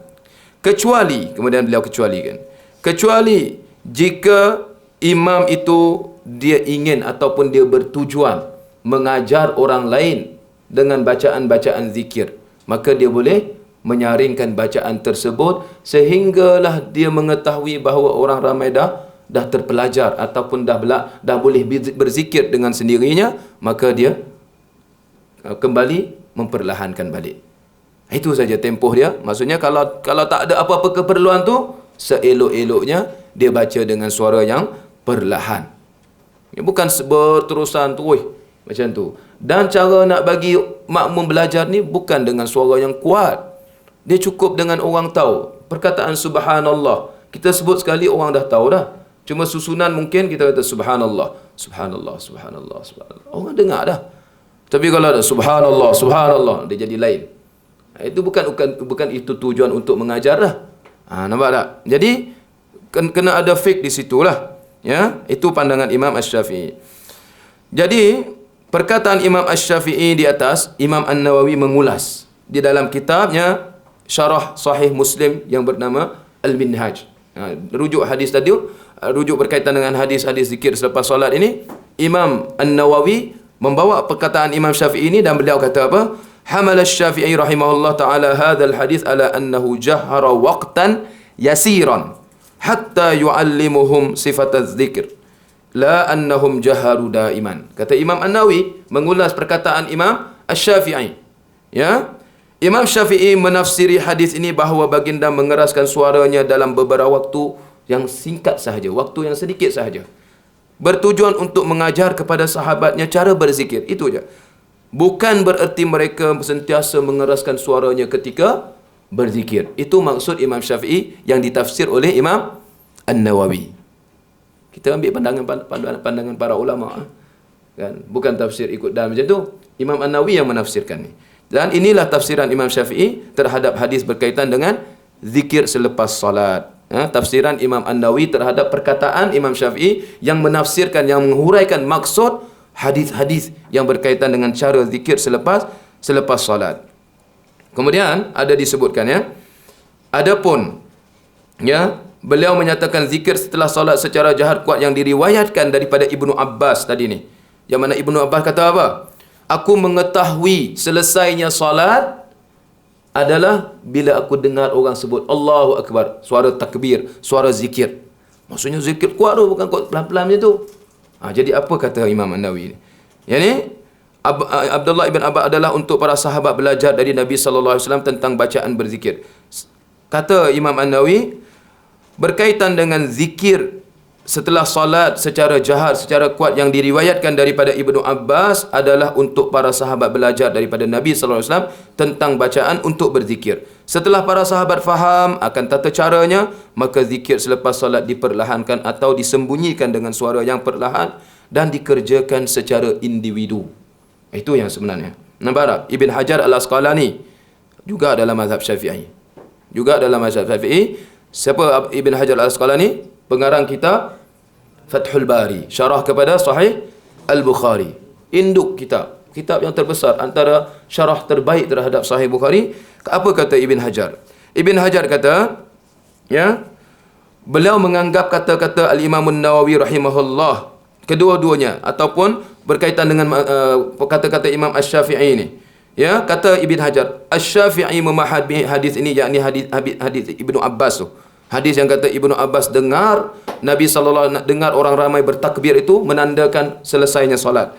Kecuali, kemudian beliau kecualikan, kecuali jika imam itu dia ingin ataupun dia bertujuan mengajar orang lain dengan bacaan-bacaan zikir, maka dia boleh menyaringkan bacaan tersebut sehinggalah dia mengetahui bahawa orang ramai dah terpelajar ataupun dah boleh berzikir dengan sendirinya, maka dia kembali memperlahankan balik. Itu saja tempoh dia. Maksudnya kalau tak ada apa-apa keperluan tu, seelok-eloknya dia baca dengan suara yang perlahan. Bukan berterusan tu, macam tu. Dan cara nak bagi makmum belajar ni bukan dengan suara yang kuat. Dia cukup dengan orang tahu. Perkataan subhanallah, kita sebut sekali orang dah tahu dah. Cuma susunan mungkin kita kata subhanallah, subhanallah, subhanallah, subhanallah. Orang dengar dah. Tapi kalau ada subhanallah, subhanallah, dia jadi lain. Itu bukan itu tujuan untuk mengajar dah. Nampak tak? Jadi kena ada fik di situlah. Ya, itu pandangan Imam Asy-Syafi'i. Jadi perkataan Imam Asy-Syafi'i di atas, Imam An-Nawawi mengulas di dalam kitabnya Syarah Sahih Muslim yang bernama Al-Minhaj. Rujuk hadis tadi, rujuk berkaitan dengan hadis-hadis zikir selepas solat ini, Imam An-Nawawi membawa perkataan Imam Syafi'i ini dan beliau kata apa? Hamala Syafi'i rahimahullah ta'ala hadzal hadis ala annahu jahara waqtan yasiran hatta yu'allimuhum sifataz dzikr la annahum jaharu daiman. Kata Imam An-Nawawi mengulas perkataan Imam Asy-Syafi'i. Ya. Imam Syafi'i menafsiri hadis ini bahawa baginda mengeraskan suaranya dalam beberapa waktu yang singkat sahaja, waktu yang sedikit sahaja. Bertujuan untuk mengajar kepada sahabatnya cara berzikir. Itu je. Bukan bererti mereka sentiasa mengeraskan suaranya ketika berzikir. Itu maksud Imam Syafi'i yang ditafsir oleh Imam An-Nawawi. Kita ambil pandangan para ulama, kan? Bukan tafsir ikut dalam macam tu. Imam An-Nawawi yang menafsirkan ni. Dan inilah tafsiran Imam Syafi'i terhadap hadis berkaitan dengan zikir selepas salat. Tafsiran Imam An-Nawawi terhadap perkataan Imam Syafi'i yang menafsirkan, yang menghuraikan maksud hadis-hadis yang berkaitan dengan cara zikir selepas salat. Kemudian ada disebutkan, ya, adapun, ya, beliau menyatakan zikir setelah salat secara jahar kuat yang diriwayatkan daripada Ibnu Abbas tadi ni. Yang mana Ibnu Abbas kata apa? Aku mengetahui selesainya salat adalah bila aku dengar orang sebut Allahu Akbar, suara takbir, suara zikir. Maksudnya zikir kuat tu, bukan kuat pelan-pelan macam tu. Jadi apa kata Imam An-Nawawi ni? Yang ni Abdullah ibn Abbas adalah untuk para sahabat belajar dari Nabi sallallahu alaihi wasallam tentang bacaan berzikir. Kata Imam An-Nawawi, berkaitan dengan zikir setelah salat secara jahar, secara kuat yang diriwayatkan daripada Ibnu Abbas adalah untuk para sahabat belajar daripada Nabi sallallahu alaihi wasallam tentang bacaan untuk berzikir. Setelah para sahabat faham akan tata caranya, maka zikir selepas salat diperlahankan atau disembunyikan dengan suara yang perlahan dan dikerjakan secara individu. Itu yang sebenarnya. Nampak tak? Ibn Hajar Al-Asqalani juga dalam mazhab Syafi'i. Siapa Ibn Hajar Al-Asqalani? Pengarang kitab Fathul Bari, syarah kepada Sahih Al-Bukhari. Induk kitab yang terbesar, antara syarah terbaik terhadap Sahih Bukhari. Apa kata Ibn Hajar? Ibn Hajar kata, ya, beliau menganggap kata-kata Al-Imam An-Nawawi rahimahullah, kedua-duanya, ataupun berkaitan dengan kata-kata Imam Asy-Syafi'i ini. Ya, kata Ibn Hajar, Asy-Syafi'i memahami hadis ini, yakni hadis Ibnu Abbas tu. Hadis yang kata Ibnu Abbas dengar Nabi SAW dengar orang ramai bertakbir itu menandakan selesainya solat.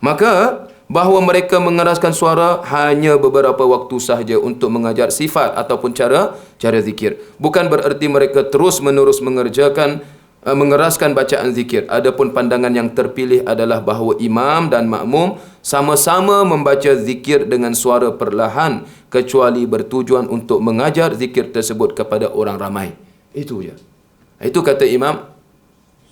Maka bahawa mereka mengeraskan suara hanya beberapa waktu sahaja untuk mengajar sifat ataupun cara zikir. Bukan bererti mereka terus menerus mengeraskan bacaan zikir. Adapun pandangan yang terpilih adalah bahawa imam dan makmum sama-sama membaca zikir dengan suara perlahan kecuali bertujuan untuk mengajar zikir tersebut kepada orang ramai. Itu je. Itu kata Imam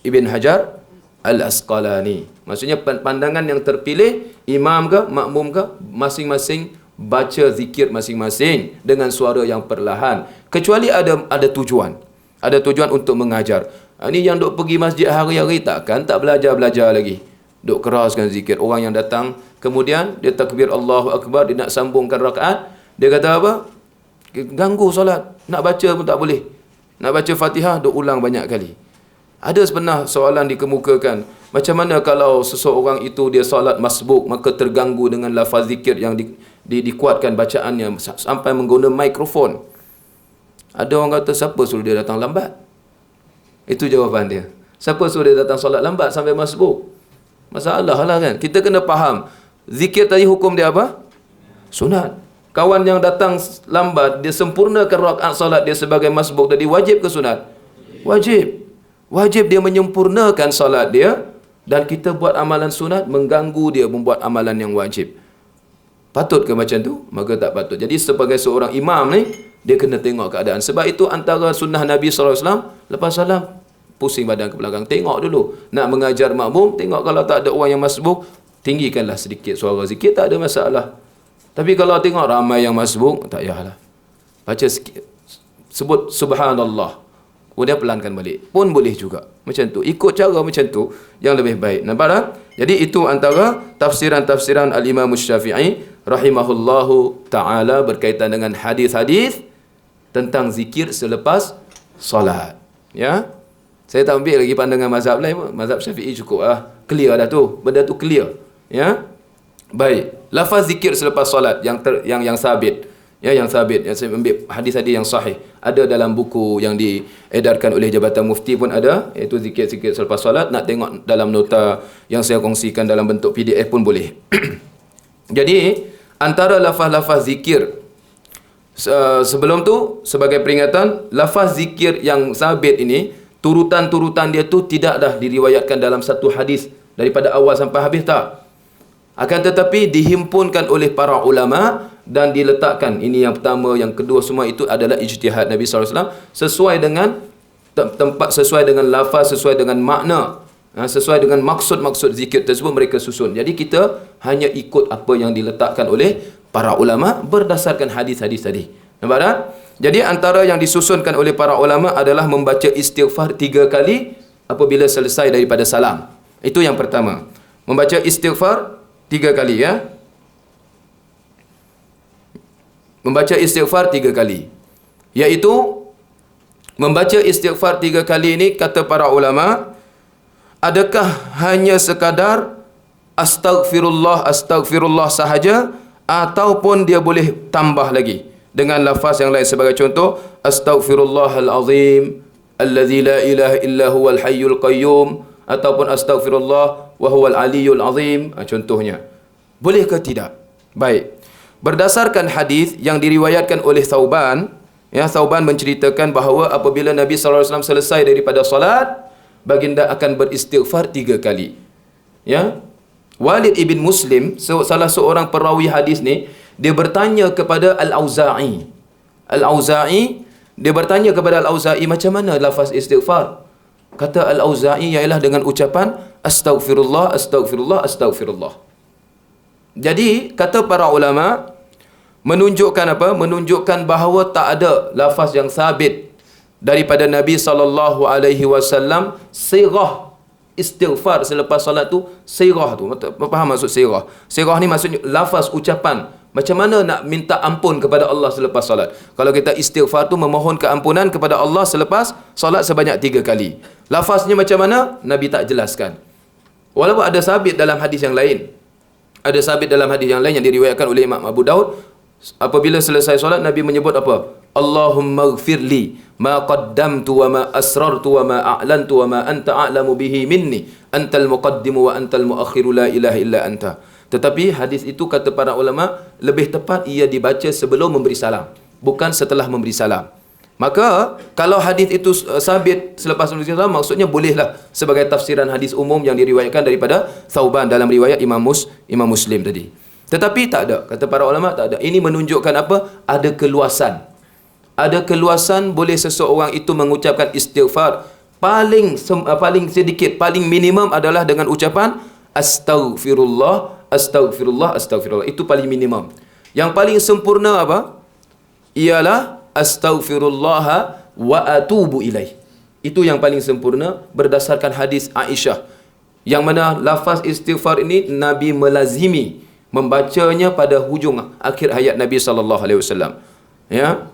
Ibn Hajar Al-Asqalani. Maksudnya pandangan yang terpilih, imam ke makmum ke, masing-masing baca zikir masing-masing dengan suara yang perlahan. Kecuali ada tujuan. Ada tujuan untuk mengajar. Ini yang duk pergi masjid hari-hari tak belajar-belajar lagi. Duk keraskan zikir. Orang yang datang, kemudian dia takbir Allahu Akbar, dia nak sambungkan rakaat. Dia kata apa? Ganggu solat. Nak baca pun tak boleh. Nak baca Fatihah, duk ulang banyak kali. Ada pernah soalan dikemukakan, macam mana kalau seseorang itu dia solat masbuk, maka terganggu dengan lafaz zikir yang dikuatkan bacaannya sampai menggunakan mikrofon. Ada orang kata, siapa suruh dia datang lambat? Itu jawapan dia. Siapa suruh dia datang solat lambat sampai masbuk? Masalah lah kan. Kita kena faham, zikir tadi hukum dia apa? Sunat. Kawan yang datang lambat, dia sempurnakan rakaat solat dia sebagai masbuk tadi, wajib ke sunat? Wajib. Wajib dia menyempurnakan solat dia, dan kita buat amalan sunat mengganggu dia membuat amalan yang wajib. Patut ke macam tu? Maka tak patut. Jadi sebagai seorang imam ni, dia kena tengok keadaan. Sebab itu antara sunnah Nabi SAW, lepas salam, pusing badan ke belakang. Tengok dulu. Nak mengajar makmum, tengok kalau tak ada orang yang masbuk, tinggikanlah sedikit suara zikir, tak ada masalah. Tapi kalau tengok ramai yang masbuk, tak payahlah. Baca sikit. Sebut subhanallah. Kemudian pelankan balik. Pun boleh juga. Macam tu. Ikut cara macam tu yang lebih baik. Nampak tak? Jadi itu antara tafsiran-tafsiran Al-Imam Syafi'i rahimahullahu ta'ala berkaitan dengan hadis-hadis tentang zikir selepas solat. Ya? Saya tak ambil lagi pandangan mazhab lain. Mazhab Syafi'i cukup lah. Clear dah tu. Benda tu clear. Ya? Baik. Lafaz zikir selepas solat yang sabit. Ya, yang sabit, yang saya ambil hadis-hadis yang sahih, ada dalam buku yang diedarkan oleh Jabatan Mufti pun ada, iaitu zikir-zikir selepas solat. Nak tengok dalam nota yang saya kongsikan dalam bentuk PDF pun boleh. Jadi antara lafaz-lafaz zikir sebelum tu, sebagai peringatan, lafaz zikir yang sabit ini, turutan-turutan dia tu tidak dah diriwayatkan dalam satu hadis daripada awal sampai habis, tak. Akan tetapi dihimpunkan oleh para ulama dan diletakkan. Ini yang pertama, yang kedua, semua itu adalah ijtihad Nabi SAW sesuai dengan tempat, sesuai dengan lafaz, sesuai dengan makna, sesuai dengan maksud-maksud zikir tersebut mereka susun. Jadi kita hanya ikut apa yang diletakkan oleh para ulama berdasarkan hadis-hadis tadi. Nampak tak? Jadi antara yang disusunkan oleh para ulama adalah membaca istighfar 3 kali apabila selesai daripada salam. Itu yang pertama. Membaca istighfar 3 kali, ya. Membaca istighfar 3 kali. Iaitu membaca istighfar 3 kali ini, kata para ulama, adakah hanya sekadar astaghfirullah, astaghfirullah sahaja, ataupun dia boleh tambah lagi dengan lafaz yang lain. Sebagai contoh, astaghfirullahal azim allazi la ilaha illa huwal hayyul qayyum, ataupun astaghfirullah wa huwal aliyyul azim. Contohnya. Boleh ke tidak? Baik. Berdasarkan hadis yang diriwayatkan oleh Thauban, ya, Thauban menceritakan bahawa apabila Nabi SAW selesai daripada solat, baginda akan beristighfar 3 kali. Ya. Walid ibn Muslim, salah seorang perawi hadis ni, dia bertanya kepada Al-Auza'i. Al-Auza'i, dia bertanya kepada Al-Auza'i, macam mana lafaz istighfar? Kata Al-Auza'i, ialah dengan ucapan astaghfirullah, astaghfirullah, astaghfirullah. Jadi kata para ulama, menunjukkan apa? Menunjukkan bahawa tak ada lafaz yang sabit daripada Nabi SAW sirah istighfar selepas solat tu. Sirah tu, faham maksud sirah? Sirah ni maksudnya lafaz ucapan. Macam mana nak minta ampun kepada Allah selepas solat? Kalau kita istighfar tu memohon keampunan kepada Allah selepas solat sebanyak 3 kali. Lafaznya macam mana? Nabi tak jelaskan. Walaupun ada sabit dalam hadis yang lain. Ada sabit dalam hadis yang lain yang diriwayatkan oleh Imam Abu Daud. Apabila selesai solat, Nabi menyebut apa? Allahumma ighfirli ma qaddamtu wa ma asrartu wa ma a'lantu wa ma anta a'lamu bihi minni antal muqaddimu wa antal muakhiru la ilaha illa anta. Tetapi hadis itu kata para ulama lebih tepat ia dibaca sebelum memberi salam, bukan setelah memberi salam. Maka kalau hadis itu sabit selepas memberi salam, maksudnya bolehlah sebagai tafsiran hadis umum yang diriwayatkan daripada Thauban dalam riwayat Imam Muslim tadi. Tetapi tak ada, kata para ulama tak ada. Ini menunjukkan apa? Ada keluasan. Ada keluasan boleh seseorang itu mengucapkan istighfar paling sedikit, paling minimum adalah dengan ucapan astaghfirullah, astaghfirullah, astaghfirullah. Itu paling minimum. Yang paling sempurna apa? Ialah astaghfirullah wa atubu ilaih. Itu yang paling sempurna berdasarkan hadis Aisyah, yang mana lafaz istighfar ini Nabi melazimi membacanya pada hujung akhir hayat Nabi sallallahu alaihi wasallam. Ya.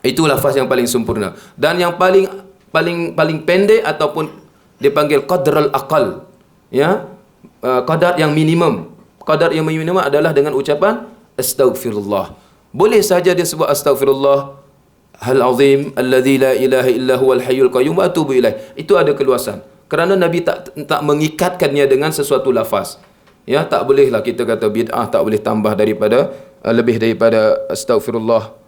Itu lafaz yang paling sempurna. Dan yang paling pendek ataupun dipanggil qadral aqal. Ya. Qadar yang minimum. Qadar yang minimum adalah dengan ucapan astaghfirullah. Boleh saja dia sebut astaghfirullah hal azim alladzi la ilaha illa huwal hayyul qayyum wa atubu ilaih. Itu ada keluasan. Kerana Nabi tak mengikatkannya dengan sesuatu lafaz. Ya, tak bolehlah kita kata bid'ah, tak boleh tambah daripada lebih daripada astaghfirullah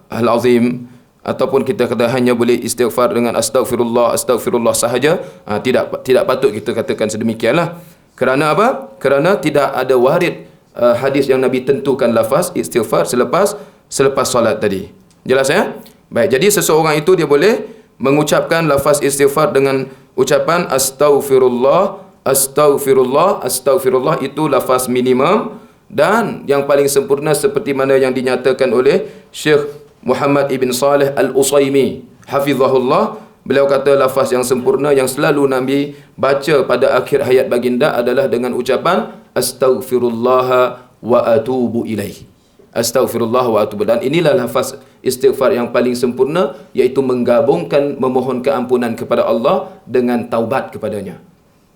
hal azim, ataupun kita kata hanya boleh istighfar dengan astaghfirullah sahaja. Tidak patut kita katakan sedemikianlah. Kerana apa? Kerana tidak ada warid hadis yang Nabi tentukan lafaz istighfar selepas solat tadi. Jelas ya? Baik, jadi seseorang itu dia boleh mengucapkan lafaz istighfar dengan ucapan astaghfirullah, astaghfirullah, astaghfirullah. Itu lafaz minimum. Dan yang paling sempurna seperti mana yang dinyatakan oleh Syekh Muhammad Ibn Saleh Al-Utsaimin hafizahullah, beliau kata lafaz yang sempurna yang selalu Nabi baca pada akhir hayat baginda adalah dengan ucapan astaghfirullah wa atubu ilaih. Astaghfirullah wa atubu. Dan inilah lafaz istighfar yang paling sempurna, iaitu menggabungkan memohon keampunan kepada Allah dengan taubat kepadanya.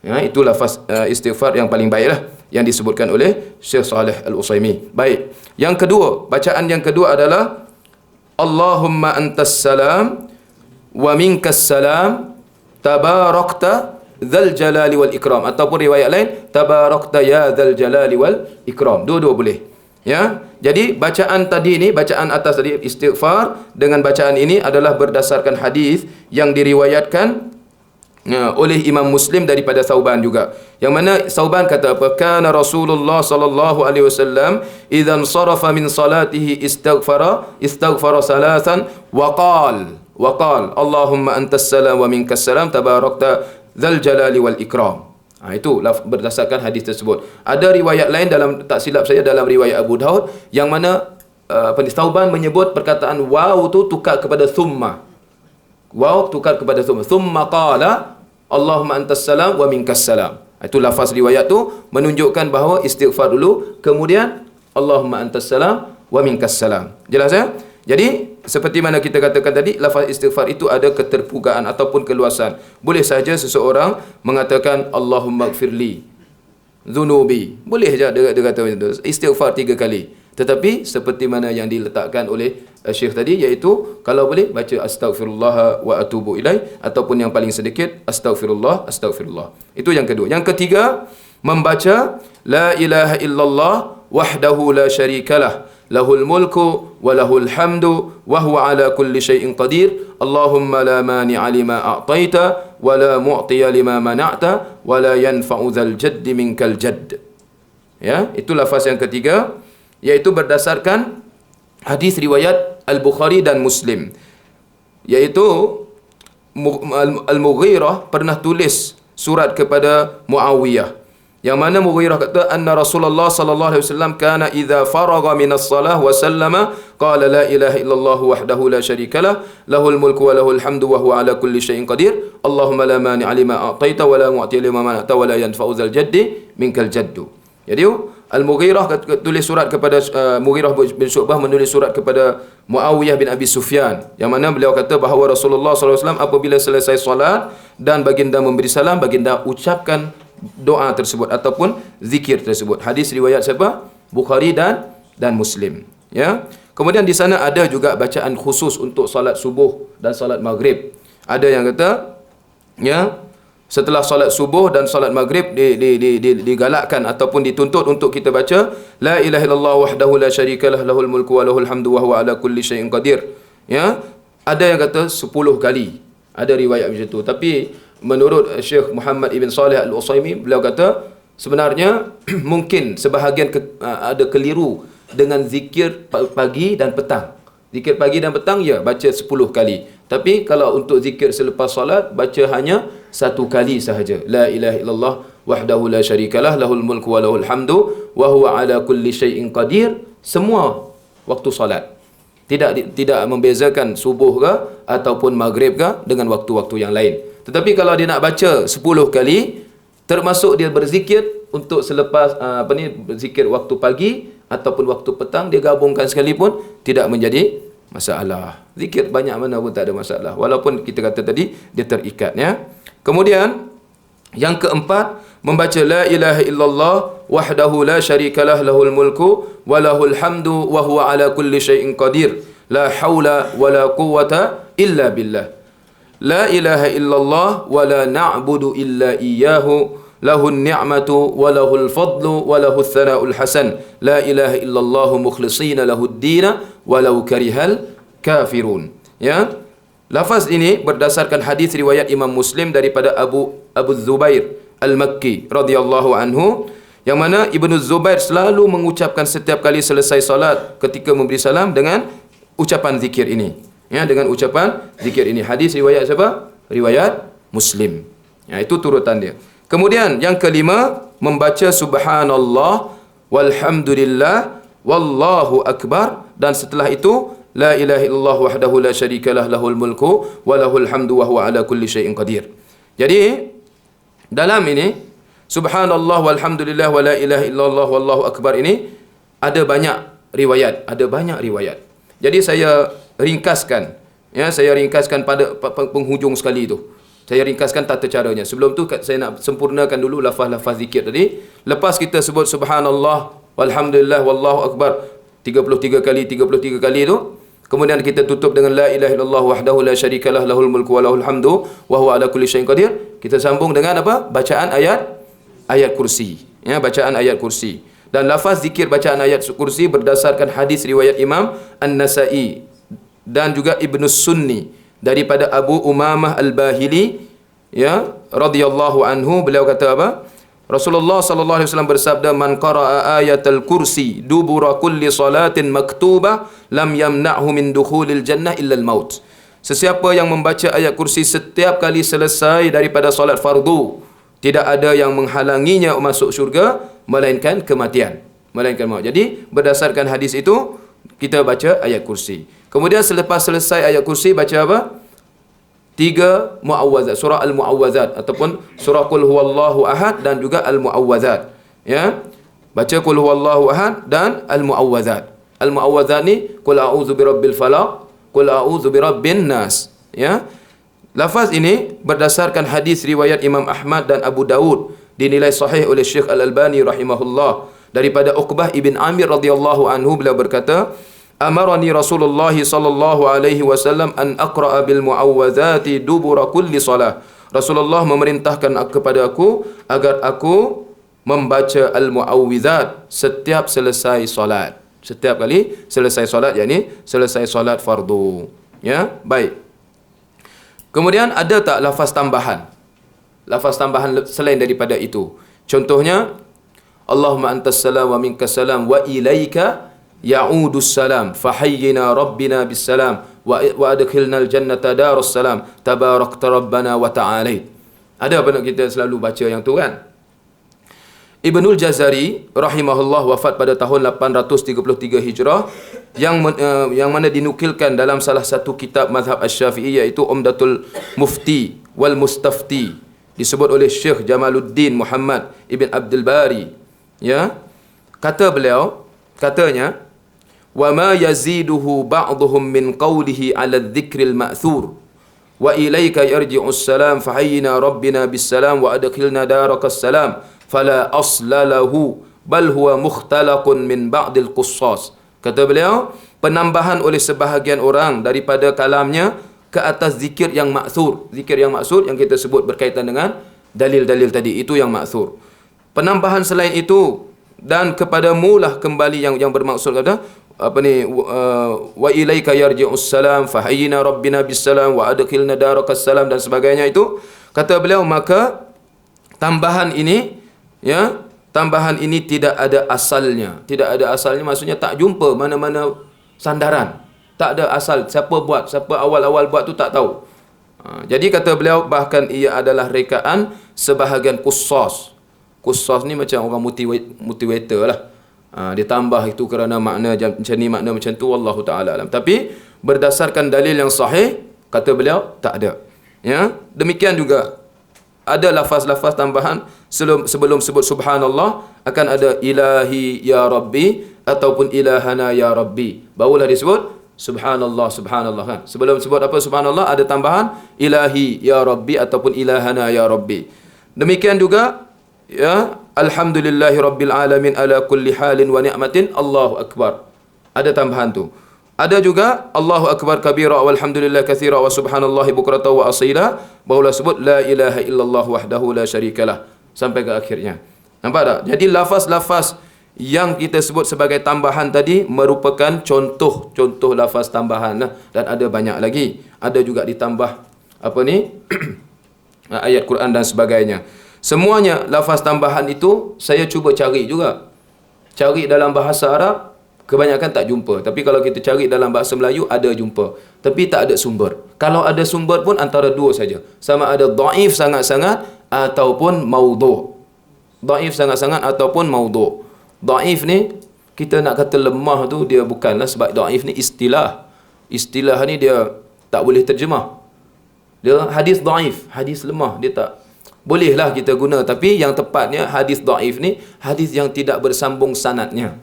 Ya, itu lafaz istighfar yang paling baiklah yang disebutkan oleh Syekh Saleh Al-Utsaimin. Baik. Yang kedua, bacaan yang kedua adalah Allahumma antas salam wa minkas salam tabarakta dzal jalali wal ikram, ataupun riwayat lain tabarakta ya dzal jalali wal ikram. Dua-dua boleh. Ya. Jadi bacaan tadi ini, bacaan atas tadi istighfar dengan bacaan ini adalah berdasarkan hadis yang diriwayatkan oleh Imam Muslim daripada Thauban juga, yang mana Thauban kata apa? Kana Rasulullah sallallahu alaihi wasallam idzan sarafa min salatihi istaghfara salasan wa qala Allahumma antas salam wa minkas salam tabarakta dzal jalali wal ikram. Itu berdasarkan hadis tersebut. Ada riwayat lain, dalam tak silap saya dalam riwayat Abu Daud, yang mana Thauban menyebut perkataan waw tu tukar kepada thumma. Waw tukar kepada thumma. Thumma qala Allahumma antas salam wa minkas salam. Itu lafaz riwayat tu menunjukkan bahawa istighfar dulu, kemudian Allahumma antas salam wa minkas salam. Jelas ya? Jadi seperti mana kita katakan tadi, lafaz istighfar itu ada keterbukaan ataupun keluasan. Boleh saja seseorang mengatakan Allahumma ighfirli dzunubi. Boleh saja dia kata macam tu. Istighfar 3 kali. Tetapi seperti mana yang diletakkan oleh Syekh tadi, iaitu kalau boleh baca astaghfirullah wa atubu ilaih, ataupun yang paling sedikit astaghfirullah, astaghfirullah. Itu yang kedua. Yang ketiga, membaca la ilaha illallah wahdahu la syarikalah lahul mulku wa lahul hamdu wa huwa ala kulli syai'in qadir. Allahumma la mani'a lima a'taita wa la mu'tiya lima mana'ta wa la yanfa'u dzal jaddi minkal jadd. Ya, itu lafaz yang ketiga, iaitu berdasarkan hadis riwayat Al-Bukhari dan Muslim, iaitu Al-Mughirah pernah tulis surat kepada Muawiyah, yang mana Mughirah kata anna Rasulullah sallallahu alaihi wasallam kana idza faragha minas salah wa sallama qala la ilaha illallah wahdahu la syarikalah lahul mulku wa lahul hamdu wa huwa ala kulli syai'in qadir. Allahumma la mani'a lima a'taita wa la mu'tiya lima mana'ta wa la yanfa'u dzal jaddi minkal jaddu. Jadi Al-Mughirah tulis surat kepada Mughirah bin Syu'bah menulis surat kepada Muawiyah bin Abi Sufyan, yang mana beliau kata bahawa Rasulullah SAW apabila selesai solat dan baginda memberi salam, baginda ucapkan doa tersebut ataupun zikir tersebut. Hadis riwayat siapa? Bukhari dan Muslim. Ya. Kemudian di sana ada juga bacaan khusus untuk solat subuh dan solat maghrib. Ada yang kata, ya, setelah solat subuh dan solat maghrib digalakkan ataupun dituntut untuk kita baca la ilaha illallah wahdahu la syarikalah lahul mulku wa lahul hamdu wa huwa ala kulli syai'in qadir. Ya, ada yang kata 10 kali. Ada riwayat macam tu. Tapi menurut Syekh Muhammad Ibn Salih Al-Utsaimin, beliau kata sebenarnya mungkin sebahagian ada keliru dengan zikir pagi dan petang. Zikir pagi dan petang, ya, baca 10 kali. Tapi kalau untuk zikir selepas solat, baca hanya 1 kali sahaja. La ilaha illallah wahdahu la syarikalah lahul mulku wa lahul hamdu wa huwa ala kulli syai'in qadir. Semua waktu solat. Tidak membezakan subuh ke ataupun maghrib ke dengan waktu-waktu yang lain. Tetapi kalau dia nak baca 10 kali, termasuk dia berzikir untuk selepas berzikir waktu pagi ataupun waktu petang, dia gabungkan sekalipun tidak menjadi masalah. Zikir banyak mana pun tak ada masalah. Walaupun kita kata tadi dia terikat, ya. Kemudian yang keempat, membaca la ilaha illallah wahdahu la syarikalah lahul mulku wa lahul hamdu wa huwa ala kulli syai'in qadir. La haula wa la quwwata illa billah. La ilaha illallah wa la na'budu illa iyyahu lahun ni'matu wa lahul fadlu wa lahul thana'ul hasan. La ilaha illallah mukhlishina lahud dina walau karihal kafirun. Ya. Lafaz ini berdasarkan hadis riwayat Imam Muslim daripada Abu Zubair Al-Makki radhiyallahu anhu, yang mana Ibnu Zubair selalu mengucapkan setiap kali selesai salat ketika memberi salam dengan ucapan zikir ini. Ya, dengan ucapan zikir ini. Hadis riwayat siapa? Riwayat Muslim. Ya, itu turutan dia. Kemudian yang kelima, membaca subhanallah walhamdulillah wallahu akbar, dan setelah itu la ilaha illallah wahdahu la syarikalah lahul mulku wa lahul hamdu wa huwa ala kulli syai'in qadir. Jadi dalam ini subhanallah walhamdulillah wa la ilaha illallah wallahu akbar ini ada banyak riwayat, Jadi saya ringkaskan, ya, saya ringkaskan pada penghujung sekali itu. Saya ringkaskan tata caranya. Sebelum tu saya nak sempurnakan dulu lafaz-lafaz zikir tadi. Lepas kita sebut subhanallah walhamdulillah wallahu akbar 33 kali itu, kemudian kita tutup dengan la ilaha illallah wahdahu la syarikalah lahul mulku wa lahul hamdu wa huwa ala kulli syai'in qadir. Kita sambung dengan apa? Bacaan ayat kursi. Ya, bacaan ayat kursi. Dan lafaz zikir bacaan ayat kursi berdasarkan hadis riwayat Imam An-Nasa'i dan juga Ibnu Sunni daripada Abu Umamah Al-Bahili, ya, radhiyallahu anhu. Beliau kata apa? Rasulullah sallallahu alaihi wasallam bersabda, man qara'a ayatal kursi dubura kulli salatin maktubah lam yamna'hu min dukhulil jannah illa al-maut. Sesiapa yang membaca ayat kursi setiap kali selesai daripada solat fardu, tidak ada yang menghalanginya masuk syurga melainkan kematian, melainkan maut. Jadi berdasarkan hadis itu kita baca ayat kursi. Kemudian selepas selesai ayat kursi, baca apa? 3 muawwazat, surah Al-Muawwazat ataupun surah Qul Huwallahu Ahad dan juga Al-Muawwazat. Ya. Baca Qul Huwallahu Ahad dan Al-Muawwazat. Al-Muawwazat ni Qul a'udzu birabbil falaq, Qul a'udzu birabbin nas. Ya. Lafaz ini berdasarkan hadis riwayat Imam Ahmad dan Abu Daud, dinilai sahih oleh Syekh Al-Albani rahimahullah, daripada Uqbah ibn Amir radhiyallahu anhu. Beliau berkata, amarani Rasulullah sallallahu alaihi wasallam an aqra'a bil muawwazati dubura kulli salah. Rasulullah memerintahkan kepada aku agar aku membaca al-muawwizat setiap selesai solat. Setiap kali selesai solat, yakni selesai solat fardu. Ya, baik. Kemudian ada tak lafaz tambahan? Lafaz tambahan selain daripada itu. Contohnya, Allahumma antas salam wa minkas salam wa ilaika ya'udus salam fahayyina rabbina bis salam wa adkhilnal jannata darus salam tabarakta rabbana wa ta'alait. Ada apa nak kita selalu baca yang tu kan? Ibnul Jazari rahimahullah wafat pada tahun 833 Hijrah, yang mana dinukilkan dalam salah satu kitab mazhab Asy-Syafi'i, iaitu Umdatul Mufti wal Mustafti, disebut oleh Syekh Jamaluddin Muhammad Ibn Abdul Bari. Ya, kata beliau, katanya, wa ma yaziduhu ba'dhum min qawlihi 'ala adh-dhikril ma'thur wa ilayka yarji'us salam fahayyina rabbina bis salam wa adkhilna darakas salam fala asla lahu bal huwa mukhtalaqun min ba'dil qussas. Kata beliau, penambahan oleh sebahagian orang daripada kalamnya ke atas zikir yang maksur. Zikir yang maksur yang kita sebut berkaitan dengan dalil-dalil tadi, itu yang maksur. Penambahan selain itu, dan kepadamu lah kembali yang bermaksud kata wa ilaika yarji'us salam fahayyina rabbina bisalam wa adkhilna darakas salam dan sebagainya. Itu kata beliau, maka tambahan ini tidak ada asalnya. Tidak ada asalnya maksudnya tak jumpa mana-mana sandaran. Tak ada asal, siapa awal-awal buat tu tak tahu. Jadi kata beliau, bahkan ia adalah rekaan sebahagian kusos. Kusos ni macam orang motivator lah. Dia tambah itu kerana makna macam ni, makna macam tu, wallahu ta'ala alam. Tapi berdasarkan dalil yang sahih, kata beliau, tak ada. Ya, demikian juga ada lafaz-lafaz tambahan sebelum sebut subhanallah, akan ada ilahi ya rabbi ataupun ilahana ya rabbi. Barulah disebut subhanallah, subhanallah kan. Sebelum sebut apa subhanallah, ada tambahan ilahi ya rabbi ataupun ilahana ya rabbi. Demikian juga ya, alhamdulillahi rabbil alamin ala kulli halin wa ni'matin, Allahu akbar. Ada tambahan tu. Ada juga Allahu akbar kabira walhamdulillah katsira wa subhanallahi bukratan wa asila. Barulah sebut la ilaha illallah wahdahu la syarikalah sampai ke akhirnya. Nampak tak? Jadi lafaz-lafaz yang kita sebut sebagai tambahan tadi merupakan contoh lafaz tambahan lah. Dan ada banyak lagi. Ada juga ditambah ayat Quran dan sebagainya. Semuanya lafaz tambahan itu saya cuba cari juga. Cari dalam bahasa Arab, kebanyakan tak jumpa. Tapi kalau kita cari dalam bahasa Melayu, ada jumpa. Tapi tak ada sumber. Kalau ada sumber pun antara dua saja. Sama ada dhaif sangat-sangat ataupun maudhu'. Dhaif sangat-sangat ataupun maudhu'. Dhaif ni, kita nak kata lemah tu, dia bukanlah, sebab dhaif ni istilah. Istilah ni dia tak boleh terjemah. Dia hadis dhaif, hadis lemah, dia tak bolehlah kita guna. Tapi yang tepatnya hadis dhaif ni hadis yang tidak bersambung sanadnya.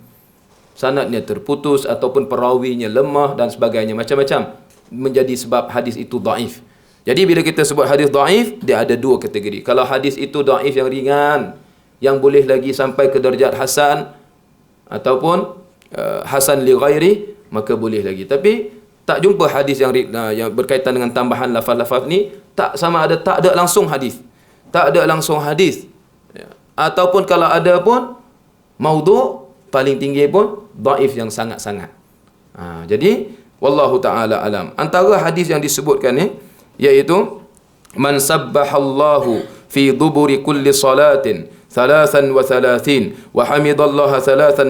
Sanadnya terputus ataupun perawinya lemah dan sebagainya, macam-macam menjadi sebab hadis itu dhaif. Jadi bila kita sebut hadis dhaif, dia ada dua kategori. Kalau hadis itu dhaif yang ringan, yang boleh lagi sampai ke darjat hasan ataupun hasan li ghairi, maka boleh lagi. Tapi tak jumpa hadis yang berkaitan dengan tambahan lafaz-lafaz ni, tak sama ada tak ada langsung hadis. Tak ada langsung hadis. Ataupun kalau ada pun maudhu', paling tinggi pun dhaif yang sangat-sangat. Jadi wallahu taala alam. Antara hadis yang disebutkan ni iaitu man sabbahallahu fi duburi kulli salatin 33 wa hamidallaha 33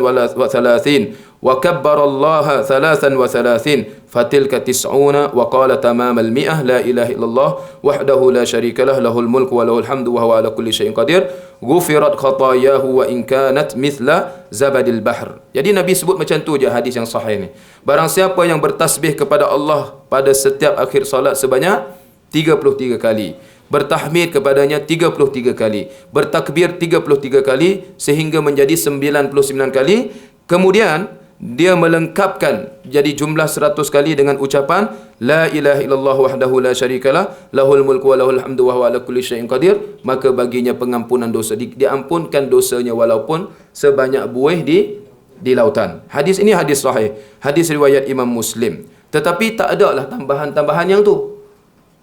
wa kabbarallaha 33 fatilka 90 wa qala tamamal mi'ah la ilaha illallah wahdahu la syarikalah lahul mulku wa lahul hamdu wa huwa ala kulli syai'in qadir ghufirat khatayahu wa in kanat mithla zabadil bahr. Jadi Nabi sebut macam tu je hadis yang sahih ni. Barang siapa yang bertasbih kepada Allah pada setiap akhir solat sebanyak 33 kali, bertahmid kepadanya 33 kali, bertakbir 33 kali sehingga menjadi 99 kali, kemudian dia melengkapkan jadi jumlah 100 kali dengan ucapan la ilaha illallah wahdahu la syarikalah lahul mulku wa lahul hamdu wa huwa ala kulli syai'in qadir, maka baginya pengampunan dosa, diampunkan dosanya walaupun sebanyak buih di lautan. Hadis ini hadis sahih, hadis riwayat Imam Muslim. Tetapi tak ada lah tambahan-tambahan yang tu.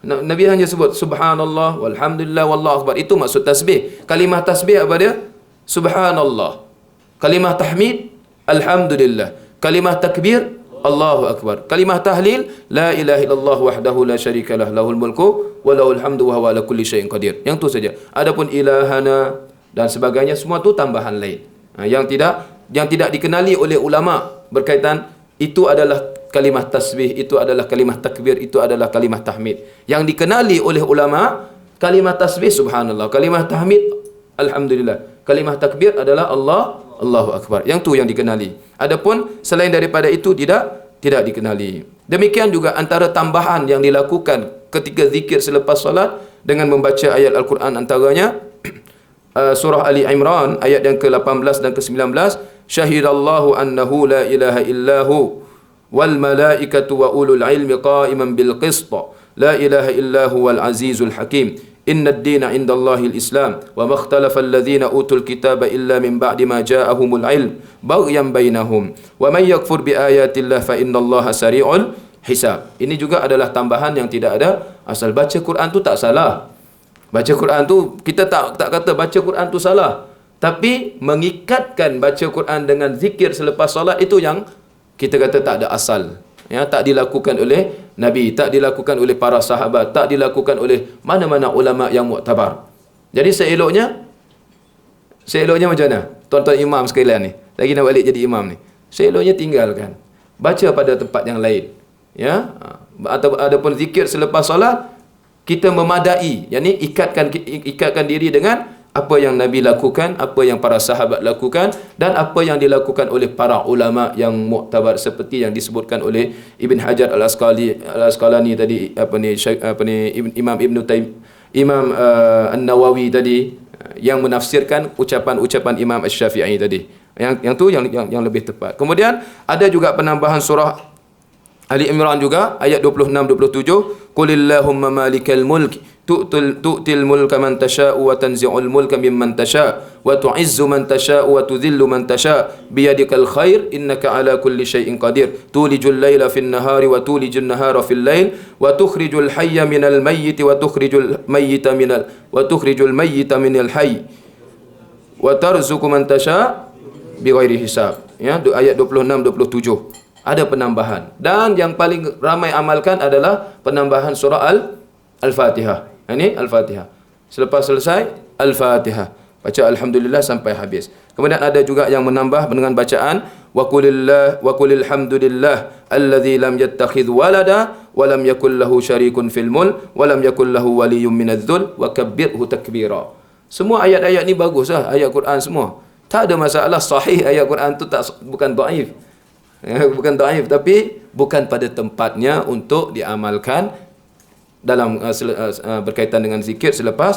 Nabi hanya sebut subhanallah walhamdulillah wallahu akbar. Itu maksud tasbih. Kalimah tasbih apa dia? Subhanallah. Kalimah tahmid alhamdulillah. Kalimah takbir Allahu akbar. Kalimah tahlil la ilaha illallah wahdahu la syarikalah lahul mulku wa lahul hamdu wa huwa ala kulli syai'in qadir. Yang tu saja. Adapun ilahana dan sebagainya semua tu tambahan lain. Yang tidak dikenali oleh ulama berkaitan itu adalah kalimah tasbih, itu adalah kalimah takbir, itu adalah kalimah tahmid. Yang dikenali oleh ulama, kalimah tasbih subhanallah, kalimah tahmid alhamdulillah, kalimah takbir adalah Allahu akbar. Yang tu yang dikenali. Adapun selain daripada itu tidak dikenali. Demikian juga antara tambahan yang dilakukan ketika zikir selepas solat dengan membaca ayat Al-Quran, antaranya surah Ali Imran ayat yang ke-18 dan ke-19, syahidallahu annahu la ilaha illahu wal malaikatu wa ulul ilmi qa'iman bil qist la ilaha illahu wal azizul hakim Inna ad-dina 'indallahi al-Islam wa ma ikhtalafa alladhina utul kitaba illa min ba'di ma ja'ahumul 'ilm baghyan bainahum wa may yakfur bi ayatillah fa innallaha sari'ul hisab. Ini juga adalah tambahan yang tidak ada asal. Baca Quran tu tak salah. Baca Quran tu kita tak kata baca Quran tu salah. Tapi mengikatkan baca Quran dengan zikir selepas solat itu yang kita kata tak ada asal. Ya, tak dilakukan oleh Nabi, tak dilakukan oleh para sahabat, tak dilakukan oleh mana-mana ulama yang muktabar. Jadi seeloknya macam mana? Tuan-tuan imam sekalian ni, lagi nak balik jadi imam ni. Seeloknya tinggalkan. Baca pada tempat yang lain. Ya, atau adapun zikir selepas solat kita memadai, yakni ikatkan diri dengan apa yang Nabi lakukan, apa yang para sahabat lakukan dan apa yang dilakukan oleh para ulama yang muktabar seperti yang disebutkan oleh Ibn Hajar Al-Asqalani tadi, Imam An-Nawawi tadi yang menafsirkan ucapan Imam Asy-Syafi'i tadi. Yang lebih tepat. Kemudian ada juga penambahan surah Ali Imran juga ayat 26-27, Qulillahumma malikal mulk tu'til mulka man tasha'u wa tanzi'ul mulka mimman tasha' wa tu'izzu man tasha'u wa tudhillu man tasha' biyadikal khair innaka ala kulli syai'in qadir tulijul laila fin nahari wa tulijun nahara fil lail wa tukhrijul hayya minal mayyit wa tukhrijul mayyita minal hayy wa tarzuqu man tasha' bighairi hisab. Ya, ayat 26-27. Ada penambahan. Dan yang paling ramai amalkan adalah penambahan surah Al-Fatihah. Ini Al-Fatihah. Selepas selesai, Al-Fatihah. Baca Alhamdulillah sampai habis. Kemudian ada juga yang menambah dengan bacaan wa qulil hamdulillah alladzi lam yattakhidh walada wa lam yakul lahu syarikun fil mulk wa lam yakul lahu waliyyun minadh-dhul wa kabbirhu takbira. Semua ayat-ayat ni baguslah, ayat Quran semua. Tak ada masalah, sahih ayat Quran tu bukan dhaif. Bukan dhaif, tapi bukan pada tempatnya untuk diamalkan dalam berkaitan dengan zikir selepas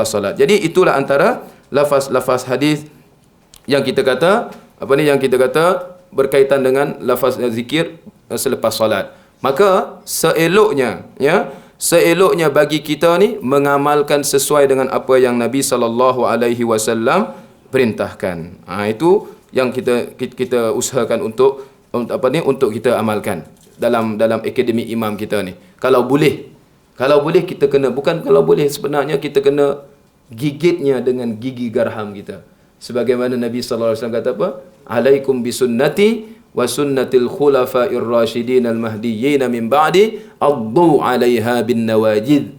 solat. Jadi itulah antara lafaz hadis yang kita kata berkaitan dengan lafaz zikir selepas solat. Maka seeloknya bagi kita ni mengamalkan sesuai dengan apa yang Nabi SAW perintahkan. Itu yang kita usahakan untuk kita amalkan dalam akademi imam kita ni. Kalau boleh kita kena, bukan kalau boleh, sebenarnya kita kena gigitnya dengan gigi garham kita. Sebagaimana Nabi sallallahu alaihi wasallam kata apa? Alaikum bisunnati wa sunnatil khulafa'ir rasyidin al-mahdiyyin min ba'di addu 'alaiha bin nawajid.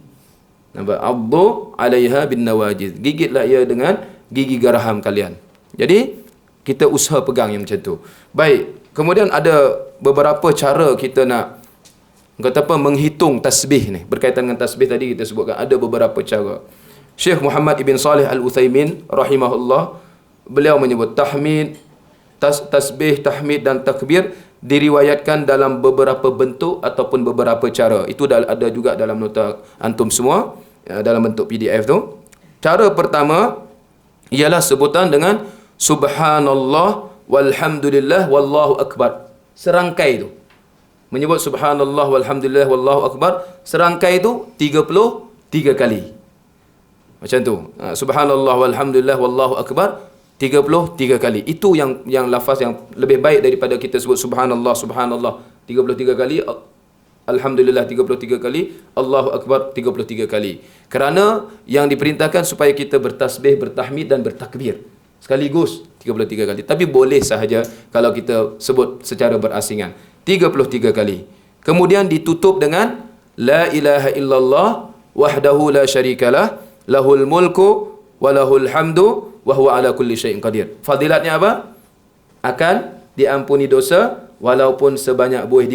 Nampak? Addu 'alaiha bin nawajid. Gigitlah ia dengan gigi garham kalian. Jadi kita usaha pegang yang macam tu. Baik. Kemudian ada beberapa cara kita nak menghitung tasbih ni. Berkaitan dengan tasbih tadi kita sebutkan ada beberapa cara. Syekh Muhammad Ibn Salih Al-Uthaymin rahimahullah, beliau menyebut tasbih, tahmid dan takbir diriwayatkan dalam beberapa bentuk ataupun beberapa cara. Itu ada juga dalam nota antum semua, dalam bentuk PDF tu. Cara pertama ialah sebutan dengan subhanallah walhamdulillah wallahu akbar. Serangkai tu. Menyebut subhanallah walhamdulillah wallahu akbar, serangkai tu 33 kali. Macam tu. Subhanallah walhamdulillah wallahu akbar 33 kali. Itu yang lafaz yang lebih baik daripada kita sebut subhanallah 33 kali, alhamdulillah 33 kali, Allahu akbar 33 kali. Kerana yang diperintahkan supaya kita bertasbih, bertahmid dan bertakbir sekaligus 33 kali. Tapi boleh sahaja kalau kita sebut secara berasingan 33 kali. Kemudian ditutup dengan la ilaha illallah wahdahu la syarikalah lahul mulku wa lahul hamdu wa huwa ala kulli syai'in qadir. Fadilatnya apa? Akan diampuni dosa walaupun sebanyak buih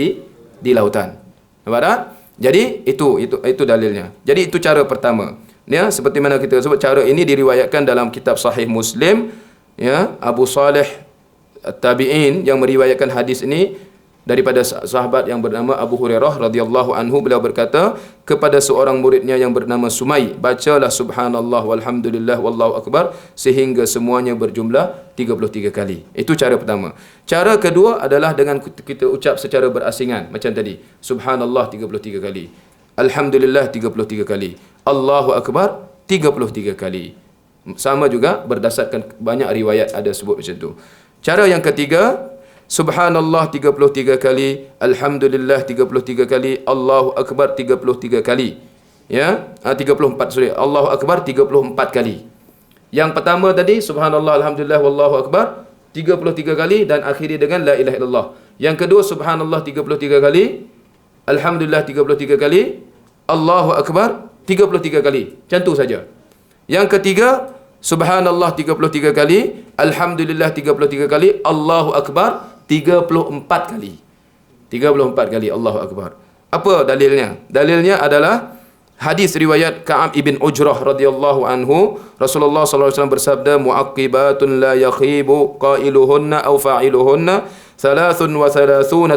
di lautan. Nampak tak? Jadi itu dalilnya. Jadi itu cara pertama. Ya, seperti mana kita sebut, cara ini diriwayatkan dalam kitab Sahih Muslim, ya, Abu Salih At-Tabi'in yang meriwayatkan hadis ini daripada sahabat yang bernama Abu Hurairah radhiyallahu anhu. Beliau berkata kepada seorang muridnya yang bernama Sumai, bacalah subhanallah walhamdulillah wallahu akbar sehingga semuanya berjumlah 33 kali. Itu cara pertama. Cara kedua adalah dengan kita ucap secara berasingan macam tadi. Subhanallah 33 kali. Alhamdulillah 33 kali. Allahu Akbar 33 kali. Sama juga berdasarkan banyak riwayat ada sebut macam tu. Cara yang ketiga, Subhanallah 33 kali, Alhamdulillah 33 kali, Allahu Akbar 33 kali. Ya, 34 sorry. Allahu Akbar 34 kali. Yang pertama tadi Subhanallah, Alhamdulillah, Wallahu Akbar 33 kali dan akhiri dengan La ilaha illallah. Yang kedua Subhanallah 33 kali, Alhamdulillah 33 kali, Allahu Akbar 33 kali. Macam tu saja. Yang ketiga Subhanallah 33 kali, Alhamdulillah 33 kali, Allahu Akbar 34 kali. 34 kali Allahu Akbar. Apa dalilnya? Dalilnya adalah hadis riwayat Ka'ab ibn Ujrah radhiyallahu anhu. Rasulullah sallallahu alaihi wasallam bersabda, mu'aqibatun la yakhibu qailuhunna aw fa'iluhunna 33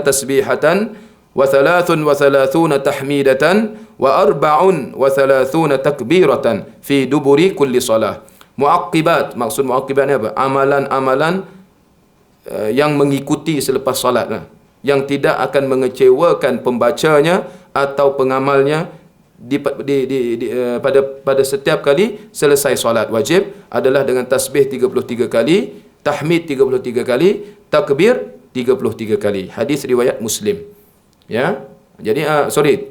tasbihatan wa 33 tahmidatan wa 34 takbiratan fi duburi kulli salah. Mu'aqibat, maksud mu'aqibat ni apa? Amalan-amalan yang mengikuti selepas salat lah, yang tidak akan mengecewakan pembacanya atau pengamalnya pada setiap kali selesai solat wajib adalah dengan tasbih 33 kali, tahmid 33 kali, takbir 33 kali. Hadis riwayat Muslim. Ya. Jadi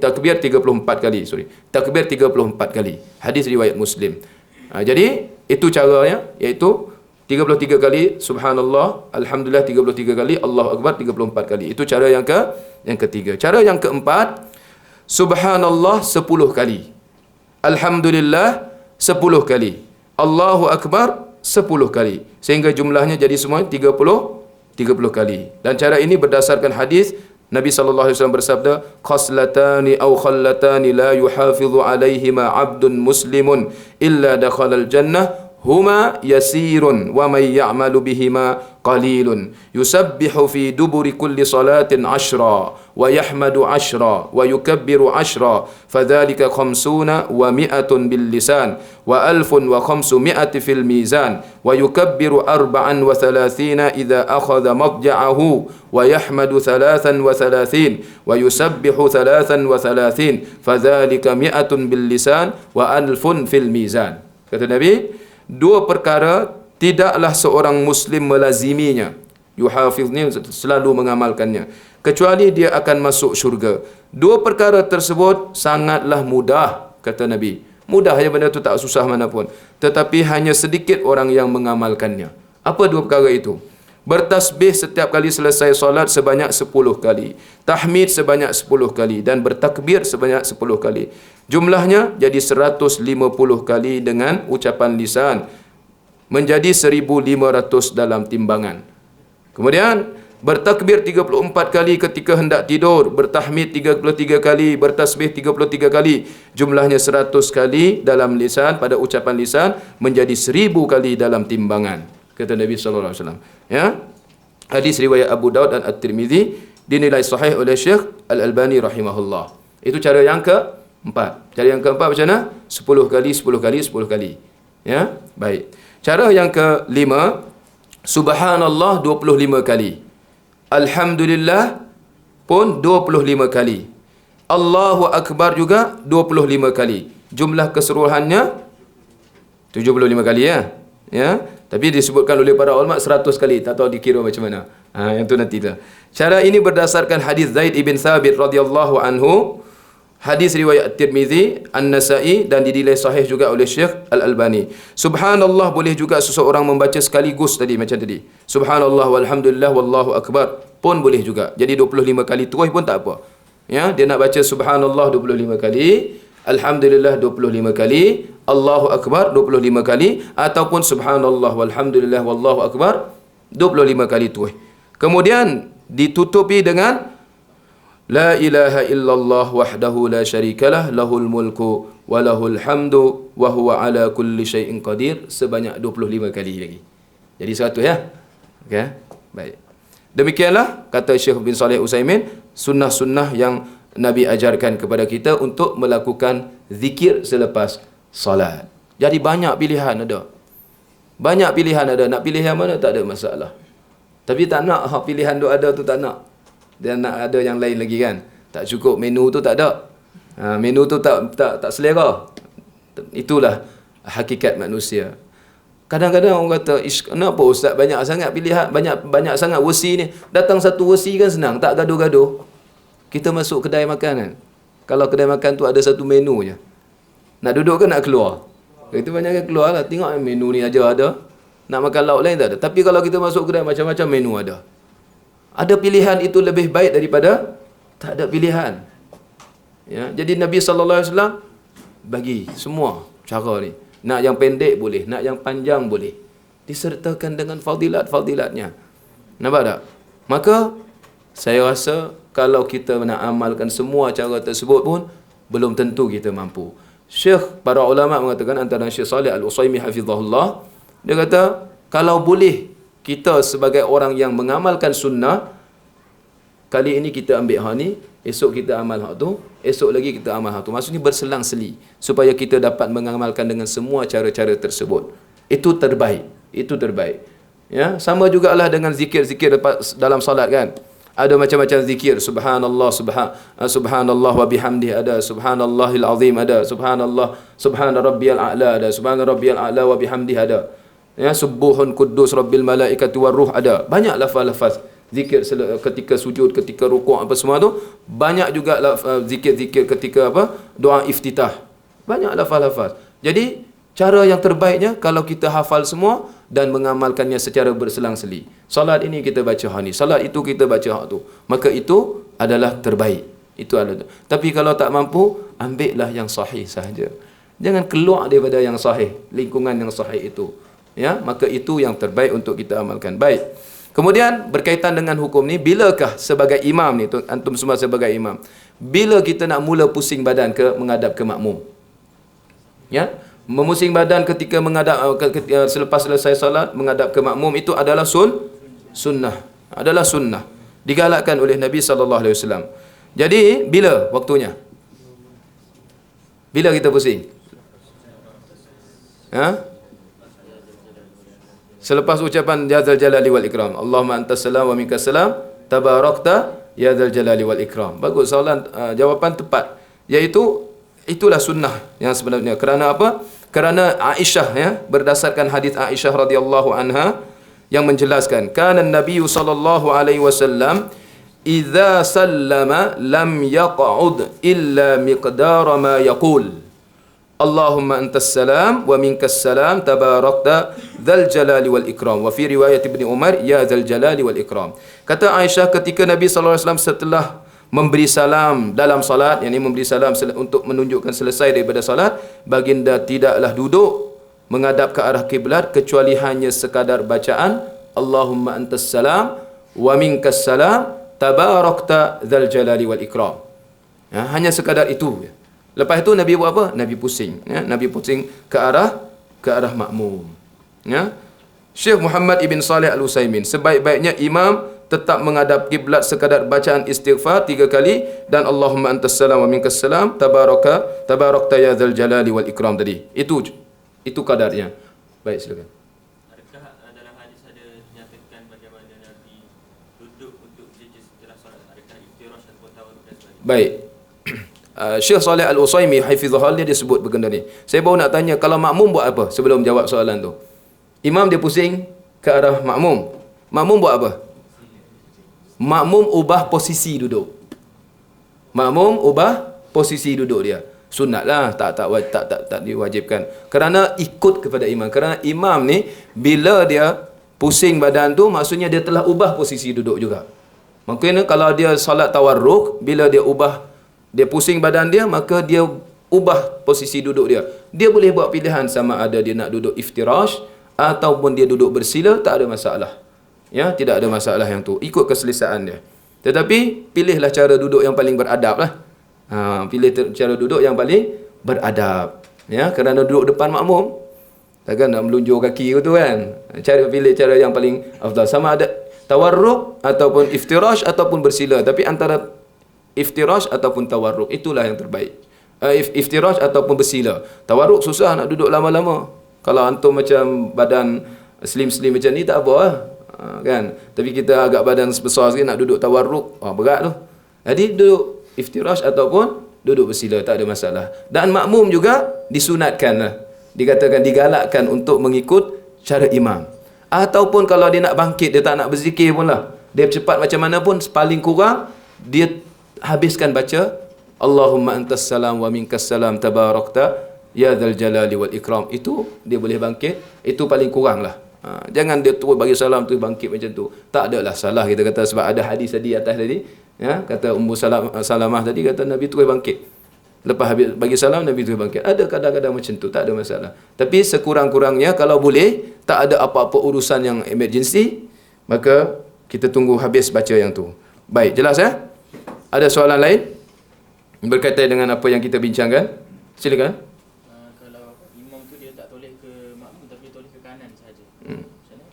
takbir 34 kali, Takbir 34 kali. Hadis riwayat Muslim. Jadi itu caranya, iaitu 33 kali Subhanallah, Alhamdulillah 33 kali, Allahu Akbar 34 kali. Itu cara yang ketiga. Cara yang keempat, Subhanallah 10 kali, Alhamdulillah 10 kali, Allahu Akbar 10 kali. Sehingga jumlahnya jadi semua 30 kali. Dan cara ini berdasarkan hadis Nabi sallallahu alaihi wasallam bersabda, "Khaslatani aw khallatani la yuhafidhu alaihima 'abdun muslimun illa dakhalal jannah." Huma yasirun wa may ya'malu bihima qalilun yusabbihu fi duburi kulli salatin 'ashra wa yahmadu 'ashra wa yukabbiru 'ashra fadhalika khamsuna wa mi'atun bil lisan wa alfun wa khamsumi'ati fil mizan wa yukabbiru 34 idza akhadha madja'ahu wa yahmadu 33 wa yusabbihu 33 fadhalika mi'atun bil lisan wa alfun fil mizan. Kata Nabi, dua perkara tidaklah seorang Muslim melaziminya, yuhafiz ni selalu mengamalkannya, kecuali dia akan masuk syurga. Dua perkara tersebut sangatlah mudah, kata Nabi. Mudah ya, benda tu tak susah mana pun. Tetapi hanya sedikit orang yang mengamalkannya. Apa dua perkara itu? Bertasbih setiap kali selesai solat sebanyak 10 kali. Tahmid sebanyak 10 kali. Dan bertakbir sebanyak 10 kali. Jumlahnya jadi 150 kali dengan ucapan lisan. Menjadi 1500 dalam timbangan. Kemudian bertakbir 34 kali ketika hendak tidur. Bertahmid 33 kali. Bertasbih 33 kali. Jumlahnya 100 kali dalam lisan, pada ucapan lisan. Menjadi 1000 kali dalam timbangan. Kata Nabi SAW. Ya? Hadis riwayat Abu Daud dan At-Tirmizi dinilai sahih oleh Syekh Al-Albani rahimahullah. Itu cara yang keempat. Cara yang keempat macam mana? 10 kali, 10 kali, 10 kali. Ya? Baik. Cara yang kelima, Subhanallah 25 kali. Alhamdulillah pun 25 kali. Allahu Akbar juga 25 kali. Jumlah keseluruhannya 75 kali ya. Ya, tapi disebutkan oleh para ulama 100 kali, tak tahu dikira macam mana. Yang tu nanti tu. Cara ini berdasarkan hadis Zaid ibn Thabit radhiyallahu anhu, hadis riwayat Tirmizi, An-Nasa'i dan dinilai sahih juga oleh Syekh Al-Albani. Subhanallah boleh juga seseorang membaca sekaligus tadi macam tadi. Subhanallah walhamdulillah wallahu akbar pun boleh juga. Jadi 25 kali terus pun tak apa. Ya, dia nak baca subhanallah 25 kali, alhamdulillah 25 kali, Allahu Akbar 25 kali, ataupun subhanallah walhamdulillah wallahu akbar 25 kali tu. Kemudian ditutupi dengan la ilaha illallah wahdahu la syarikalah lahul mulku wa lahul hamdu wa huwa ala kulli syai'in qadir sebanyak 25 kali lagi. Jadi 100 ya. Okey. Baik. Demikianlah kata Syekh bin Saleh Utsaimin, sunnah-sunnah yang Nabi ajarkan kepada kita untuk melakukan zikir selepas salat. Jadi banyak pilihan ada. Banyak pilihan ada. Nak pilih yang mana tak ada masalah. Tapi tak nak pilihan tu ada tu tak nak. Dia nak ada yang lain lagi kan. Tak cukup menu tu tak ada. Menu tu tak selera. Itulah hakikat manusia. Kadang-kadang orang kata, kenapa ustaz banyak sangat pilihan, banyak sangat wasi ni. Datang satu wasi kan senang, tak gaduh-gaduh. Kita masuk kedai makan kan. Kalau kedai makan tu ada satu menu je. Nak duduk ke nak keluar? Itu banyak yang keluar lah. Tengok menu ni aja ada. Nak makan lauk lain tak ada. Tapi kalau kita masuk kedai, macam-macam menu ada. Ada pilihan itu lebih baik daripada tak ada pilihan. Ya, jadi Nabi SAW bagi semua cara ni. Nak yang pendek boleh, nak yang panjang boleh. Disertakan dengan fadilat-fadilatnya. Nampak tak? Maka, saya rasa kalau kita nak amalkan semua cara tersebut pun, belum tentu kita mampu. Syekh, para ulama mengatakan, antara Syekh Saleh Al-Utsaimin hafizahullah, dia kata, kalau boleh kita sebagai orang yang mengamalkan sunnah, kali ini kita ambil hak ni, esok kita amal hak tu, esok lagi kita amal hak tu. Maksudnya berselang-seli supaya kita dapat mengamalkan dengan semua cara-cara tersebut. Itu terbaik. Itu terbaik. Ya, sama jugalah dengan zikir-zikir dalam salat kan. Ada macam-macam zikir, subhanallah, subhanallah wa bihamdih ada, subhanallahil azim ada, subhana rabbiyal a'la ada, subhana rabbiyal a'la wa bihamdih ada. Ya, subuhun quddus rabbil malaikati war ruh ada. Banyak lafaz-lafaz zikir ketika sujud, ketika rukuk, apa semua tu. Banyak juga zikir-zikir ketika apa? Doa iftitah. Banyak lafaz-lafaz. Jadi, cara yang terbaiknya kalau kita hafal semua dan mengamalkannya secara berselang-seli. Salat ini kita baca hak ni, salat itu kita baca hak tu. Maka itu adalah terbaik. Itu adalah. Tapi kalau tak mampu, ambillah yang sahih sahaja. Jangan keluar daripada yang sahih, lingkungan yang sahih itu. Ya, maka itu yang terbaik untuk kita amalkan. Baik. Kemudian berkaitan dengan hukum ni, bilakah sebagai imam ni, antum semua sebagai imam, bila kita nak mula pusing badan menghadap ke makmum? Ya, memusing badan ketika selepas selesai salat menghadap ke makmum itu adalah sunnah. Adalah sunnah. Digalakkan oleh Nabi SAW. Jadi, bila waktunya? Bila kita pusing? Ha? Selepas ucapan ya dzal jalali wal ikram, Allahumma antas salam wa minkas salam, tabarakta ya dzal jalali wal ikram. Bagus, soalan jawapan tepat. Iaitu itulah sunnah yang sebenarnya. Kerana apa? Kerana Aisyah, ya, berdasarkan hadis Aisyah radhiyallahu anha yang menjelaskan, kana Nabi sallallahu alaihi wasallam idza sallama lam yaq'ud illa miqdara ma yaqul. Allahumma antas salam wa minkas salam tabarakta dzal jalali wal ikram. Wa fi riwayat Ibnu Umar ya dzal jalali wal ikram. Kata Aisyah, ketika Nabi sallallahu alaihi wasallam setelah memberi salam dalam salat, yakni memberi salam untuk menunjukkan selesai daripada salat, baginda tidaklah duduk menghadap ke arah kiblat kecuali hanya sekadar bacaan Allahumma antas salam wa minkas salam tabarakta dzal jalali wal ikram. Ya, hanya sekadar itu. Lepas itu Nabi buat apa? Nabi pusing. Ya, Nabi pusing ke arah makmum. Ya. Syekh Muhammad ibn Saleh Al-Utsaimin, sebaik-baiknya imam tetap menghadap kiblat sekadar bacaan istighfar 3 kali dan Allahumma antas salam wa minkas salam tabarakta ya dzal jalali wal ikram tadi. Itu kadarnya. Baik, silakan. Adakah dalam hadis ada dinyatakan bagaimana Nabi duduk untuk sujud setelah solat? Adakah iftirash atau tawarruk dan sebagainya? Baik. Syekh Saleh Al-Utsaimin hafizahullah dia sebut benda ni. Saya baru nak tanya, kalau makmum buat apa sebelum jawab soalan tu? Imam dia pusing ke arah makmum. Makmum buat apa? Makmum ubah posisi duduk. Makmum ubah posisi duduk dia. Sunatlah, tak diwajibkan. Kerana ikut kepada imam. Kerana imam ni bila dia pusing badan tu, maksudnya dia telah ubah posisi duduk juga. Mungkin kalau dia salat tawarruk, bila dia pusing badan dia, maka dia ubah posisi duduk dia. Dia boleh buat pilihan sama ada dia nak duduk iftirash ataupun dia duduk bersila, tak ada masalah. Ya, tidak ada masalah yang tu. Ikut keselesaan dia. Tetapi pilihlah cara duduk yang paling beradab lah. Pilih cara duduk yang paling beradab. Ya, kerana duduk depan makmum, takkan nak melunjur kaki tu kan. Pilih cara yang paling afdal. Sama ada tawarruk ataupun iftirash ataupun bersila. Tapi antara iftirash ataupun tawarruk, itulah yang terbaik. Iftirash ataupun bersila. Tawarruk susah nak duduk lama-lama. Kalau antum macam badan slim-slim macam ni tak apa lah. Kan? Tapi kita agak badan besar sikit nak duduk tawarruk, berat tu. Jadi duduk iftirash ataupun duduk bersila, tak ada masalah. Dan makmum juga disunatkan lah. Dikatakan digalakkan untuk mengikut cara imam. Ataupun kalau dia nak bangkit, dia tak nak berzikir pun lah, dia cepat macam mana pun, paling kurang dia habiskan baca Allahumma antas salam wa minkas salam tabarakta ya dzal jalali wal ikram. Itu dia boleh bangkit, itu paling kurang lah. Jangan dia terus bagi salam tu bangkit macam tu. Tak adalah salah kita kata, sebab ada hadis tadi atas tadi, ya, kata Ummu Salamah tadi kata Nabi terus bangkit. Lepas habis bagi salam Nabi terus bangkit. Ada kadang-kadang macam tu, tak ada masalah. Tapi sekurang-kurangnya kalau boleh, tak ada apa-apa urusan yang emergency, maka kita tunggu habis baca yang tu. Baik, jelas ya? Ada soalan lain berkaitan dengan apa yang kita bincangkan? Silakan. Kalau imam tu dia tak toleh ke makmum tapi toleh ke kanan sahaja.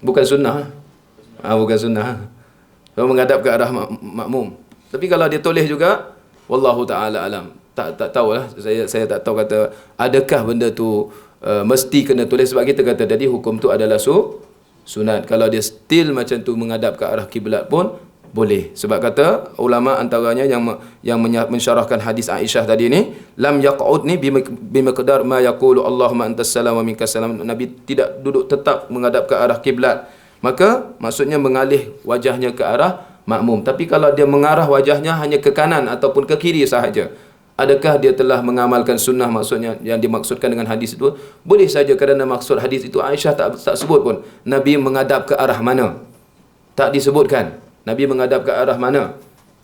Bukan sunnah. Bukan sunnah. Kalau menghadap ke arah makmum. Tapi kalau dia toleh juga, wallahu taala alam. Tak tahulah. Saya tak tahu kata adakah benda tu mesti kena toleh, sebab kita kata tadi hukum tu adalah sunat. Kalau dia still macam tu menghadap ke arah kiblat pun boleh. Sebab kata ulama antaranya yang mensyarahkan hadis Aisyah tadi ni, lam yaq'ud ni bimiqdar ma yaqulu Allahumma antas salam wa minkas salam. Nabi tidak duduk tetap menghadap ke arah kiblat. Maka maksudnya mengalih wajahnya ke arah makmum. Tapi kalau dia mengarah wajahnya hanya ke kanan ataupun ke kiri sahaja, adakah dia telah mengamalkan sunnah? Maksudnya yang dimaksudkan dengan hadis itu boleh saja, kerana maksud hadis itu Aisyah tak sebut pun Nabi menghadap ke arah mana. Tak disebutkan Nabi menghadap ke arah mana.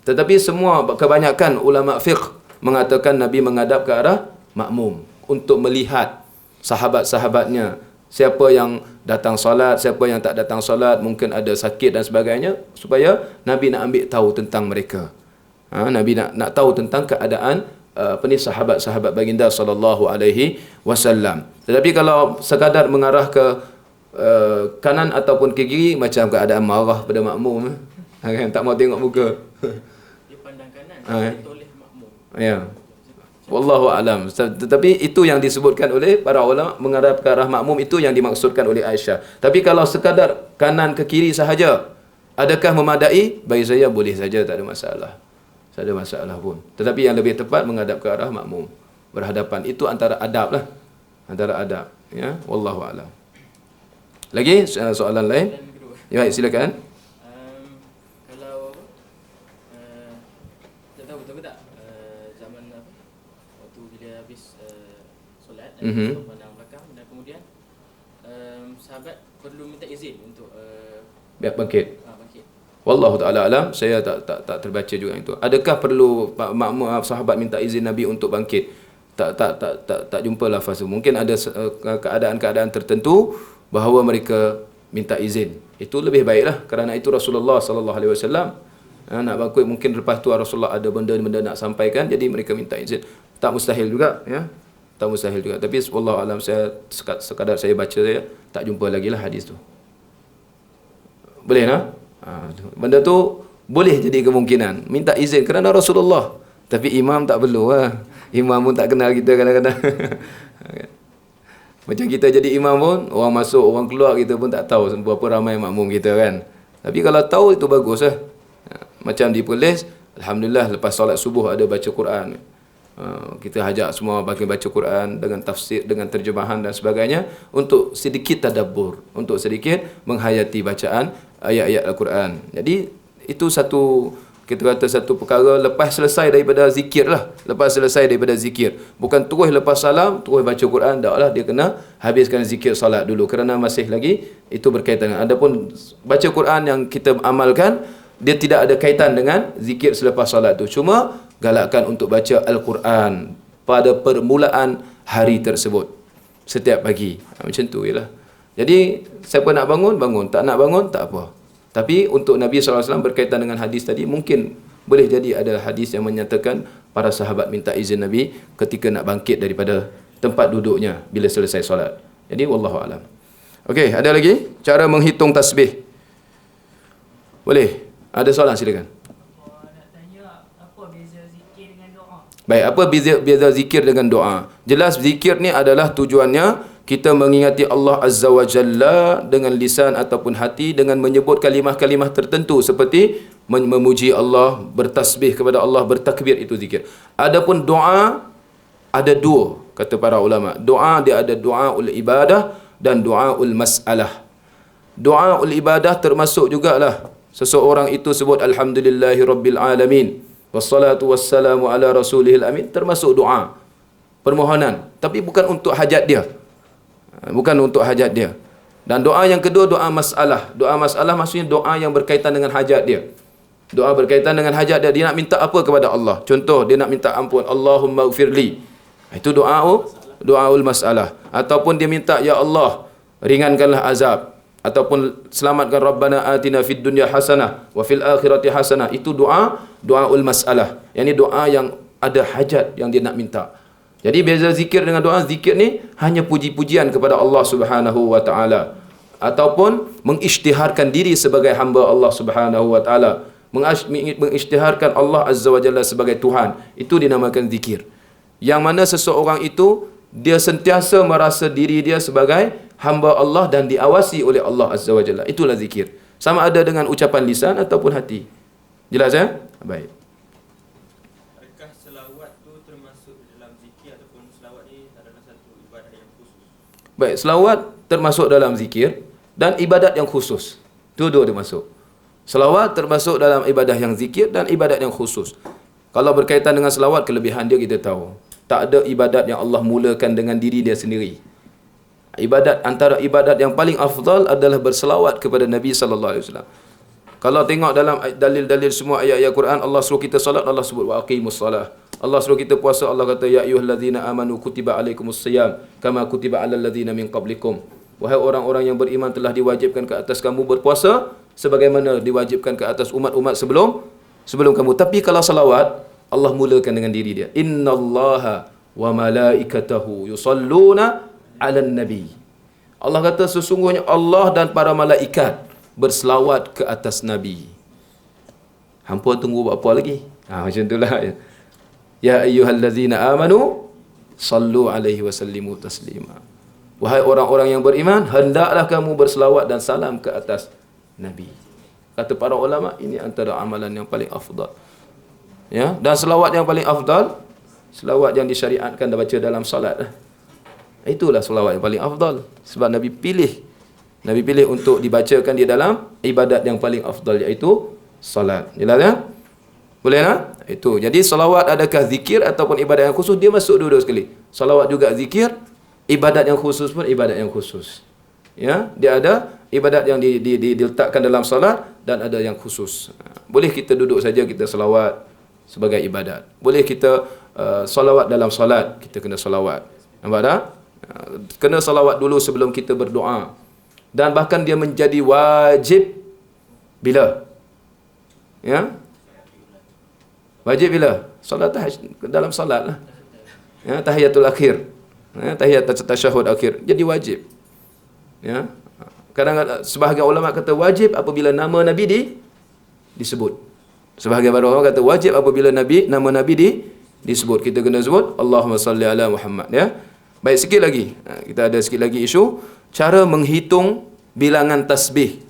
Tetapi semua kebanyakan ulama fiqh mengatakan Nabi menghadap ke arah makmum untuk melihat sahabat-sahabatnya, siapa yang datang solat, siapa yang tak datang solat, mungkin ada sakit dan sebagainya, supaya Nabi nak ambil tahu tentang mereka. Nabi nak tahu tentang keadaan sahabat-sahabat baginda sallallahu alaihi wasallam. Tetapi kalau sekadar mengarah ke kanan ataupun ke kiri, macam keadaan marah pada makmum, tak mau tengok muka. Dia pandang kanan, dia toleh makmum. Ya. Wallahu alam. Tetapi itu yang disebutkan oleh para ulama, menghadap ke arah makmum, itu yang dimaksudkan oleh Aisyah. Tapi kalau sekadar kanan ke kiri sahaja, adakah memadai? Bagi saya boleh saja, tak ada masalah. Tak ada masalah pun. Tetapi yang lebih tepat menghadap ke arah makmum, berhadapan. Itu antara adab lah. Antara adab. Ya, wallahu alam. Lagi soalan lain? Ya, silakan. Kalau tak tahu betul ke tak, zaman apa, waktu bila habis solat, pandang belakang, dan kemudian sahabat perlu minta izin untuk Biar bangkit. bangkit. Wallahu ta'ala alam, saya tak terbaca juga itu. Adakah perlu sahabat minta izin Nabi untuk bangkit? Tak jumpa lafaz tu. Mungkin ada keadaan-keadaan tertentu bahawa mereka minta izin. Itu lebih baiklah, kerana itu Rasulullah sallallahu alaihi wasallam nak bangkit, mungkin lepas tu Rasulullah ada benda-benda nak sampaikan, jadi mereka minta izin. Tak mustahil juga, ya. Tak mustahil juga. Tapi wallahu alam, saya sekadar saya baca saya tak jumpa lagi lah hadis tu. Boleh tak? Benda tu boleh jadi kemungkinan minta izin kerana Rasulullah, tapi imam tak perlu lah. Imam pun tak kenal kita kadang-kadang. Macam kita jadi imam pun, orang masuk orang keluar kita pun tak tahu berapa ramai makmum kita kan. Tapi kalau tahu itu bagus lah. Macam di Perlis, alhamdulillah lepas solat subuh ada baca Quran. Kita ajak semua bagi baca Quran dengan tafsir, dengan terjemahan dan sebagainya, untuk sedikit tadabbur, untuk sedikit menghayati bacaan ayat-ayat Al-Quran. Jadi itu satu, kita kata satu perkara lepas selesai daripada zikir lah. Lepas selesai daripada zikir, bukan terus lepas salam terus baca Quran, tak lah, dia kena habiskan zikir salat dulu, kerana masih lagi itu berkaitan dengan. Adapun baca Quran yang kita amalkan, dia tidak ada kaitan dengan zikir selepas salat tu. Cuma galakkan untuk baca Al-Quran pada permulaan hari tersebut, setiap pagi. Macam tu je lah. Jadi siapa nak bangun, bangun. Tak nak bangun, tak apa. Tapi untuk Nabi SAW berkaitan dengan hadis tadi, mungkin boleh jadi ada hadis yang menyatakan para sahabat minta izin Nabi ketika nak bangkit daripada tempat duduknya bila selesai solat. Jadi wallahu alam. Okey, ada lagi cara menghitung tasbih? Boleh? Ada soalan, silakan. Nak tanya, apa beza zikir dengan doa? Baik, apa beza zikir dengan doa? Jelas zikir ni adalah tujuannya kita mengingati Allah Azza wa Jalla dengan lisan ataupun hati, dengan menyebut kalimah-kalimah tertentu seperti memuji Allah, bertasbih kepada Allah, bertakbir, itu zikir. Adapun doa ada dua. kata para ulama. Doa dia ada doaul ibadah dan doaul masalah. Doaul ibadah termasuk jugalah seseorang itu sebut alhamdulillahirabbil alamin wassalatu wassalamu ala rasulihil amin, termasuk doa permohonan, tapi bukan untuk hajat dia. Bukan untuk hajat dia. Dan doa yang kedua doa masalah. Doa masalah maksudnya doa yang berkaitan dengan hajat dia. Doa berkaitan dengan hajat dia. Dia nak minta apa kepada Allah? Contoh, dia nak minta ampun. Allahumma ghfirli. Itu doaul masalah. Ataupun dia minta, ya Allah, ringankanlah azab. Ataupun selamatkan Rabbana atina fid dunya hasanah wa fil akhirati hasanah. Itu doaul masalah. Yang ini doa yang ada hajat yang dia nak minta. Jadi beza zikir dengan doa. Zikir ni hanya puji-pujian kepada Allah Subhanahu wa taala, ataupun mengisytiharkan diri sebagai hamba Allah Subhanahu wa taala, mengisytiharkan Allah Azza wa Jalla sebagai Tuhan. Itu dinamakan zikir. Yang mana seseorang itu dia sentiasa merasa diri dia sebagai hamba Allah dan diawasi oleh Allah Azza wa Jalla. Itulah zikir. Sama ada dengan ucapan lisan ataupun hati. Jelas ya? Baik. Adakah selawat tu termasuk dalam zikir ataupun selawat ni adalah satu ibadah yang khusus? Baik, selawat termasuk dalam zikir dan ibadat yang khusus. Dua-dua dia masuk. Selawat termasuk dalam ibadah yang zikir dan ibadat yang khusus. Kalau berkaitan dengan selawat, kelebihan dia kita tahu. Tak ada ibadat yang Allah mulakan dengan diri dia sendiri. Antara ibadat yang paling afdal adalah berselawat kepada Nabi sallallahu alaihi wasallam. Kalau tengok dalam dalil-dalil semua ayat-ayat Quran, Allah suruh kita salat, Allah sebut wa aqimus salah. Allah suruh kita puasa, Allah kata ya ayyuhallazina amanu kutiba alaikumus siyam kama kutiba alal ladzina min qablikum. Wahai orang-orang yang beriman, telah diwajibkan ke atas kamu berpuasa sebagaimana diwajibkan ke atas umat-umat sebelum kamu. Tapi kalau salawat, Allah mulakan dengan diri dia. Innallaha wa malaikatahu yusalluna 'alan nabi. Allah kata sesungguhnya Allah dan para malaikat berselawat ke atas nabi. Hampa tunggu apa lagi? Macam itulah. Ya ayyuhallazina amanu sallu alaihi wasallimu taslima. Wahai orang-orang yang beriman, hendaklah kamu berselawat dan salam ke atas Nabi. Kata para ulama, ini antara amalan yang paling afdal. Ya, dan selawat yang paling afdal, selawat yang disyariatkan dan baca dalam salat. Itulah selawat yang paling afdal. Sebab Nabi pilih untuk dibacakan di dalam ibadat yang paling afdal, iaitu salat. Jelas ya? Boleh tak? Itu. Jadi selawat adakah zikir ataupun ibadat yang khusus? Dia masuk dua-dua sekali. Selawat juga zikir, ibadat yang khusus pun ibadat yang khusus. Ya, dia ada ibadat yang diletakkan dalam salat dan ada yang khusus. Boleh kita duduk saja kita selawat sebagai ibadat. Boleh kita salawat dalam salat, kita kena salawat. Nampak tak? Kena salawat dulu sebelum kita berdoa. Dan bahkan dia menjadi wajib bila? Ya? Wajib bila? Salat dalam salat lah. Ya, tahiyatul akhir. Ya, tahiyat tasyahud akhir. Jadi wajib. Ya. Kadang-kadang sebahagian ulama kata wajib apabila nama Nabi disebut. Sebahagian ulama kata wajib apabila nama Nabi disebut. Kita kena sebut Allahumma salli ala Muhammad, ya. Baik, sikit lagi. Kita ada sikit lagi isu cara menghitung bilangan tasbih.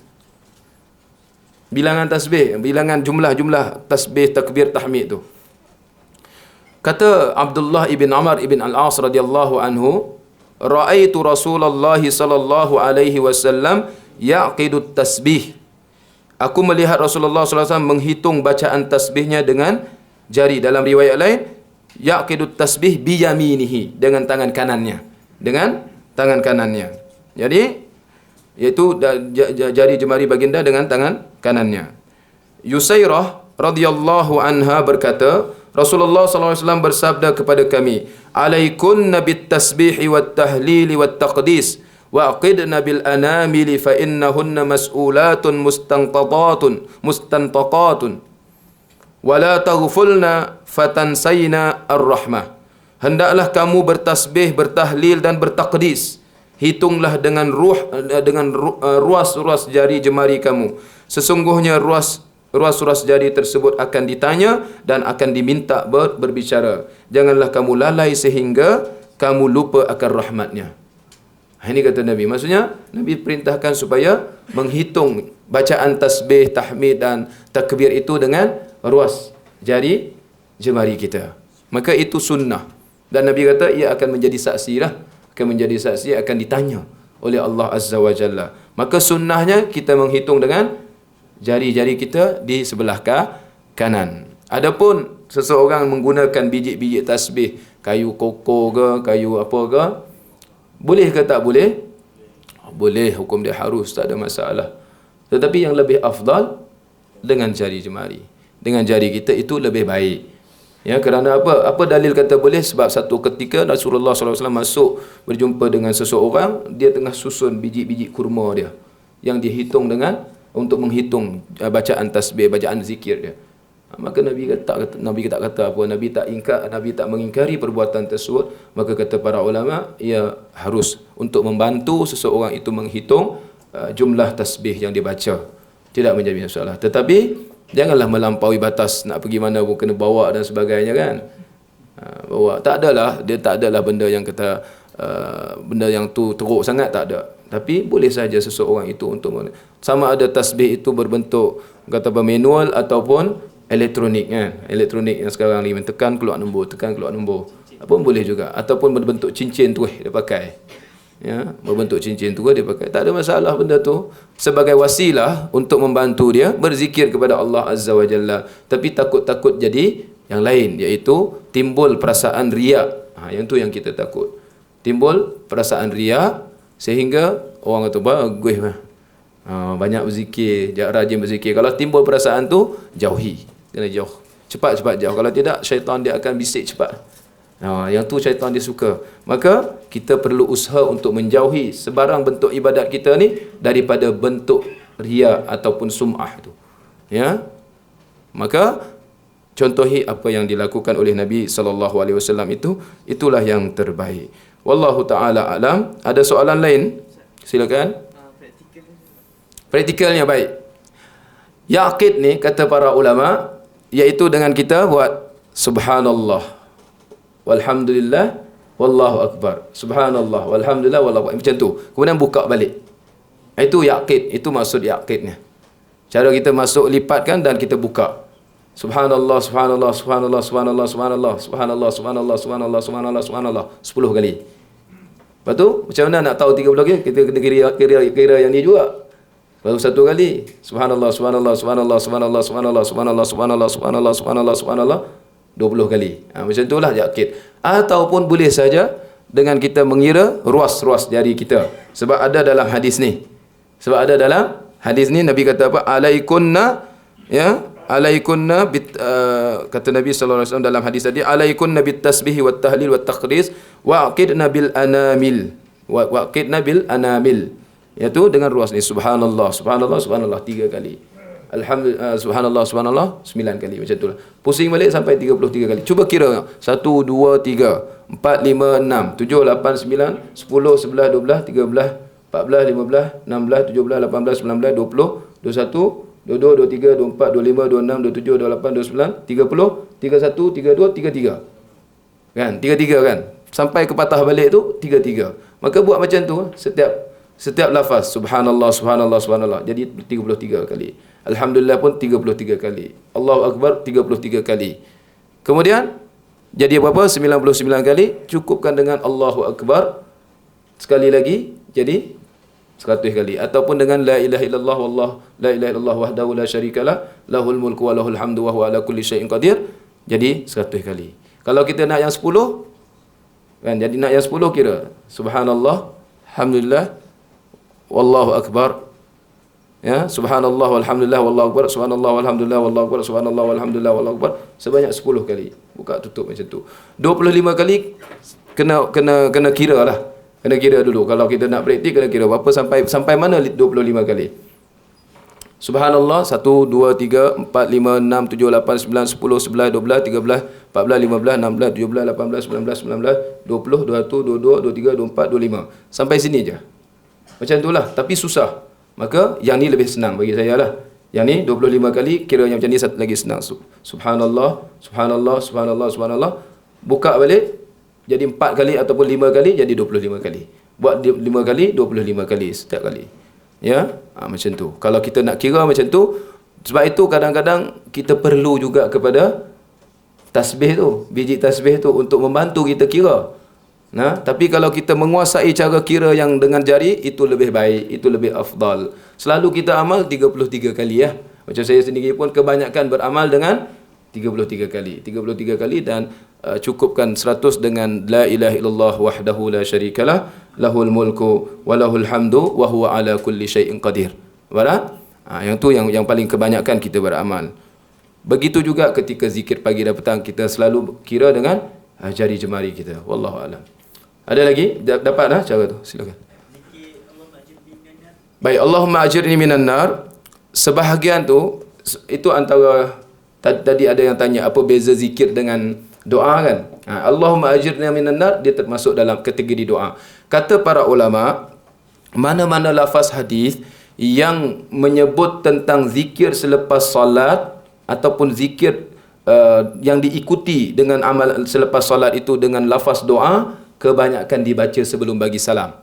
Bilangan jumlah tasbih, takbir, tahmid tu. Kata Abdullah ibn Amr ibn al-As radhiyallahu anhu, ra'aitu Rasulullah sallallahu alaihi wasallam yaqidu tasbih. Aku melihat Rasulullah sallallahu alaihi wasallam menghitung bacaan tasbihnya dengan jari. Dalam riwayat lain, yaqidu tasbih bi yaminihi, dengan tangan kanannya. Jadi iaitu jari jemari baginda dengan tangan kanannya. Yusairah radhiyallahu anha berkata, Rasulullah sallallahu alaihi wasallam bersabda kepada kami, "Alaikunna bit tasbihi wat tahlili wat taqdis wa aqidna bil anamili fa innahunna mas'ulatun mustantaqatun wa la taghfulna fatansayna ar-rahmah." Hendaklah kamu bertasbih, bertahlil dan bertaqdis. Hitunglah dengan ruas-ruas jari jemari kamu. Sesungguhnya ruas-ruas jari tersebut akan ditanya dan akan diminta berbicara. Janganlah kamu lalai sehingga kamu lupa akan rahmatnya. Ini kata Nabi. Maksudnya, Nabi perintahkan supaya menghitung bacaan tasbih, tahmid dan takbir itu dengan ruas jari jemari kita. Maka itu sunnah. Dan Nabi kata ia akan menjadi saksi lah. Akan menjadi saksi, akan ditanya oleh Allah Azza wa Jalla. Maka sunnahnya kita menghitung dengan jari-jari kita di sebelah kanan. Adapun seseorang menggunakan biji-biji tasbih, kayu koko ke, kayu apa ke, boleh ke tak boleh? Boleh, hukum dia harus, tak ada masalah. Tetapi yang lebih afdal dengan jari jemari. Dengan jari kita itu lebih baik. Ya, kerana apa? Apa dalil kata boleh? Sebab satu ketika Rasulullah SAW masuk berjumpa dengan seseorang, dia tengah susun biji-biji kurma dia yang dihitung dengan untuk menghitung bacaan tasbih, bacaan zikir dia. Maka Nabi tak kata apa, Nabi tak mengingkari perbuatan tersebut. Maka kata para ulama, ia harus untuk membantu seseorang itu menghitung jumlah tasbih yang dibaca. Tidak menjadi masalah. Tetapi janganlah melampaui batas, nak pergi mana pun kena bawa dan sebagainya kan. Bawa, tak adalah benda yang kata benda yang tu teruk sangat, tak ada. Tapi boleh saja seseorang itu untuk sama ada tasbih itu berbentuk kata manual ataupun elektronik kan. Elektronik yang sekarang ni tekan keluar nombor, apa boleh juga, ataupun berbentuk cincin tu dia pakai. Ya, berbentuk cincin tu dia pakai. Tak ada masalah benda tu sebagai wasilah untuk membantu dia berzikir kepada Allah Azza wa Jalla. Tapi takut-takut jadi yang lain, iaitu timbul perasaan riak. Yang tu yang kita takut. Timbul perasaan riak sehingga orang kata bagus lah. Banyak berzikir, rajin berzikir. Kalau timbul perasaan tu, jauhi. Kena jauh. Cepat-cepat jauh. Kalau tidak, syaitan dia akan bisik cepat. Yang tu syaitan dia suka. Maka kita perlu usaha untuk menjauhi sebarang bentuk ibadat kita ni daripada bentuk riya ataupun sum'ah tu. Ya. Maka contohi apa yang dilakukan oleh Nabi SAW itu, itulah yang terbaik. Wallahu taala alam. Ada soalan lain? Silakan. Praktikalnya baik. Yaqid ni kata para ulama, iaitu dengan kita buat subhanallah, walhamdulillah, wallahu akbar. Subhanallah, walhamdulillah, wallahu akbar. Macam tu. Kemudian buka balik. Itu yaqid. Itu maksud yaqidnya. Cara kita masuk lipatkan dan kita buka. Subhanallah, subhanallah, subhanallah, subhanallah, subhanallah, subhanallah, subhanallah, subhanallah, subhanallah, subhanallah. 10 kali. Lepas tu, macam mana nak tahu 30 kali? Kita kena kira yang ni juga. Baru 1 kali. Subhanallah, subhanallah, subhanallah, subhanallah, subhanallah, subhanallah, subhanallah, subhanallah, subhanallah, subhanallah. 20 kali. Macam itulah yaqid. Ataupun boleh saja dengan kita mengira ruas-ruas jari kita. Sebab ada dalam hadis ni. Nabi kata apa? Alaikunna, ya, alaikunna kata Nabi sallallahu alaihi wasallam dalam hadis tadi, alaikunna bit tasbih wat tahlil wat taqdis wa aqidna bil anamil. Wa aqidna bil anamil. Iaitu dengan ruas ni, subhanallah, subhanallah, subhanallah 3 kali. Alhamdulillah, subhanallah, subhanallah 9 kali. Macam itulah. Pusing balik sampai 33 kali. Cuba kira. 1, 2, 3, 4, 5, 6, 7, 8, 9, 10, 11, 12, 13, 14, 15, 16, 17, 18, 19, 20, 21, 22, 23, 24, 25, 26, 27, 28, 29, 30, 31, 32, 33. Kan? 33 kan? Sampai ke patah balik tu 33. Maka buat macam tu setiap lafaz subhanallah, subhanallah, subhanallah jadi 33 kali. Alhamdulillah pun 33 kali. Allahu Akbar 33 kali. Kemudian jadi berapa? 99 kali. Cukupkan dengan Allahu Akbar sekali lagi jadi 100 kali. Ataupun dengan la ilaha illallah wallah la ilaha illallah wahdahu la syarikalah lahul mulku wa lahul hamdu wa huwa ala kulli syai'in qadir jadi 100 kali. Kalau kita nak yang 10 kan, jadi nak yang 10 kira subhanallah, alhamdulillah, wallahu akbar. Ya, subhanallah walhamdulillah wallahu akbar, subhanallah walhamdulillah wallahu akbar, subhanallah walhamdulillah wallahu akbar sebanyak 10 kali. Buka tutup macam tu. 25 kali kena kira lah. Kena kira dulu. Kalau kita nak praktik kena kira berapa sampai mana 25 kali. Subhanallah 1 2 3 4 5 6 7 8 9 10 11 12 13 14 15 16 17 18 19 20 21 22 23 24 25 sampai sini je. Macam itulah, tapi susah. Maka yang ni lebih senang bagi saya lah. Yang ni 25 kali, kira yang macam ni satu lagi senang. Subhanallah, subhanallah, subhanallah, subhanallah. Buka balik jadi 4 kali ataupun 5 kali jadi 25 kali. Buat 5 kali 25 kali setiap kali. Ya, macam tu. Kalau kita nak kira macam tu, sebab itu kadang-kadang kita perlu juga kepada tasbih tu, biji tasbih tu untuk membantu kita kira. Nah, tapi kalau kita menguasai cara kira yang dengan jari, itu lebih baik, itu lebih afdal. Selalu kita amal 33 kali ya. Macam saya sendiri pun kebanyakan beramal dengan 33 kali. 33 kali dan cukupkan 100 dengan la ilaha illallah wahdahu la syarikalah lahul mulku wa lahul hamdu wa huwa ala kulli syai'in qadir. Betul? Yang tu yang paling kebanyakan kita beramal. Begitu juga ketika zikir pagi dan petang, kita selalu kira dengan jari jemari kita. Wallahu alam. Ada lagi? Dapat dah cara tu? Silakan. Baik, Allahumma ajirni minan nar. Sebahagian tu, itu antara, tadi ada yang tanya apa beza zikir dengan doa kan? Allahumma ajirni minan nar, dia termasuk dalam kategori doa. Kata para ulama, mana-mana lafaz hadis yang menyebut tentang zikir selepas solat ataupun zikir yang diikuti dengan amal selepas solat itu dengan lafaz doa, kebanyakan dibaca sebelum bagi salam.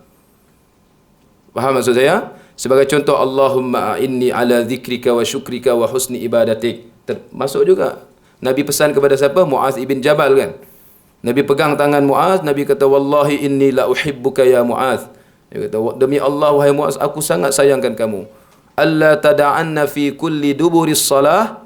Faham maksud saya? Sebagai contoh, Allahumma inni ala zikrika wa syukrika wa husni ibadatik. Termasuk juga Nabi pesan kepada siapa? Muaz ibn Jabal kan. Nabi pegang tangan Muaz, Nabi kata wallahi inni la uhibbuka ya Muaz. Dia kata demi Allah wahai Muaz, aku sangat sayangkan kamu. Alla tada'anna fi kulli duburis salah.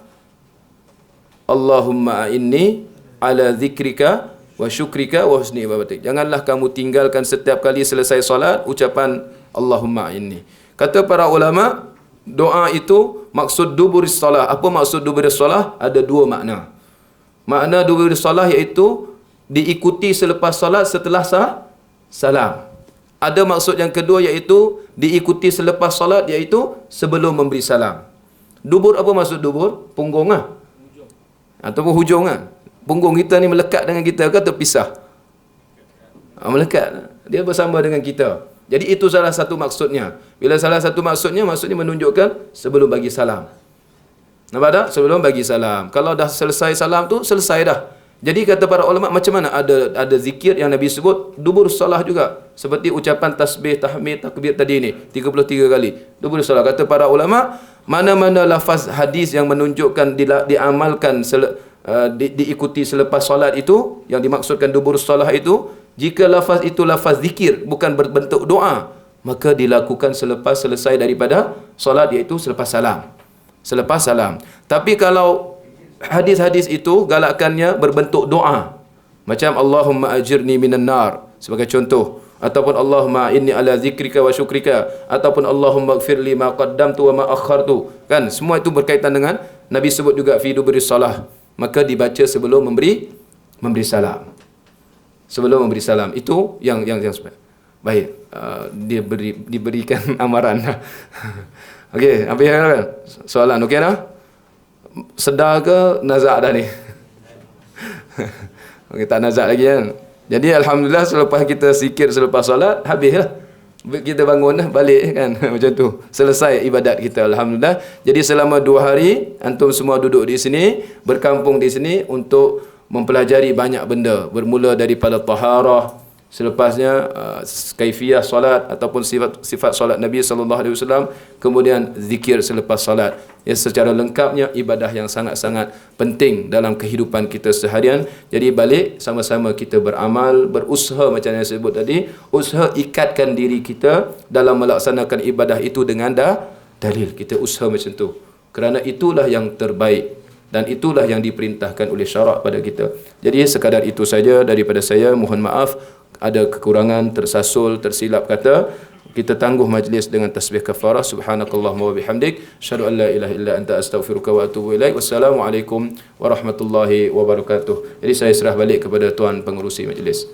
Allahumma inni ala zikrika wa syukrika wa husni ibadatik. Janganlah kamu tinggalkan setiap kali selesai solat ucapan Allahumma inni. Kata para ulama, doa itu maksud duburis salah. Apa maksud duburis salah? Ada dua makna. Makna duburis salah iaitu diikuti selepas solat setelah salam. Ada maksud yang kedua iaitu diikuti selepas solat iaitu sebelum memberi salam. Dubur, apa maksud dubur? Punggung lah. Ataupun hujung kan. Punggung kita ni melekat dengan kita ke terpisah? Melekat. Dia bersama dengan kita. Jadi itu salah satu maksudnya. Bila salah satu maksudnya menunjukkan sebelum bagi salam. Nampak tak? Sebelum bagi salam. Kalau dah selesai salam tu, selesai dah. Jadi kata para ulama, macam mana? Ada zikir yang Nabi sebut, dubur salah juga. Seperti ucapan tasbih, tahmid, takbir tadi ni. 33 kali. Dubur salah. Kata para ulama, mana-mana lafaz hadis yang menunjukkan diamalkan diikuti selepas solat itu, yang dimaksudkan dubur salah itu, jika lafaz itu lafaz zikir, bukan berbentuk doa, maka dilakukan selepas selesai daripada solat, iaitu selepas salam. Selepas salam. Tapi kalau hadis-hadis itu galakannya berbentuk doa, macam Allahumma ajirni minan nar sebagai contoh, ataupun Allahumma inni ala zikrika wa syukrika, ataupun Allahumma gfirli ma qaddamtu wa ma akhartu, kan semua itu berkaitan dengan Nabi sebut juga fi duburis salah, maka dibaca sebelum memberi salam. Sebelum memberi salam. Itu yang sebab. Baik, dia diberikan amaran. Okey, apa yang kan? Soalan okey dah? Sedar ke nazak dah ni? Okey, tak nazak lagi kan? Jadi alhamdulillah selepas kita zikir selepas solat, habislah. Kita bangun dah balik kan. Macam tu. Selesai ibadat kita, alhamdulillah. Jadi selama 2 hari antum semua duduk di sini, berkampung di sini untuk mempelajari banyak benda, bermula daripada taharah, selepasnya kaifiyah solat ataupun sifat solat Nabi sallallahu alaihi wasallam, kemudian zikir selepas solat. Ya, secara lengkapnya ibadah yang sangat-sangat penting dalam kehidupan kita seharian. Jadi balik sama-sama kita beramal, berusaha macam yang saya sebut tadi, usaha ikatkan diri kita dalam melaksanakan ibadah itu dengan dalil. Kita usaha macam tu. Kerana itulah yang terbaik dan itulah yang diperintahkan oleh syarak pada kita. Jadi sekadar itu saja daripada saya. Mohon maaf ada kekurangan, tersasul, tersilap kata. Kita tangguh majlis dengan tasbih kafarah. Subhanakallahumma wa bihamdik, asyhadu an la ilaha illa anta astaghfiruka wa atubu ilaik. Wassalamualaikum warahmatullahi wabarakatuh. Jadi saya serah balik kepada tuan pengerusi majlis.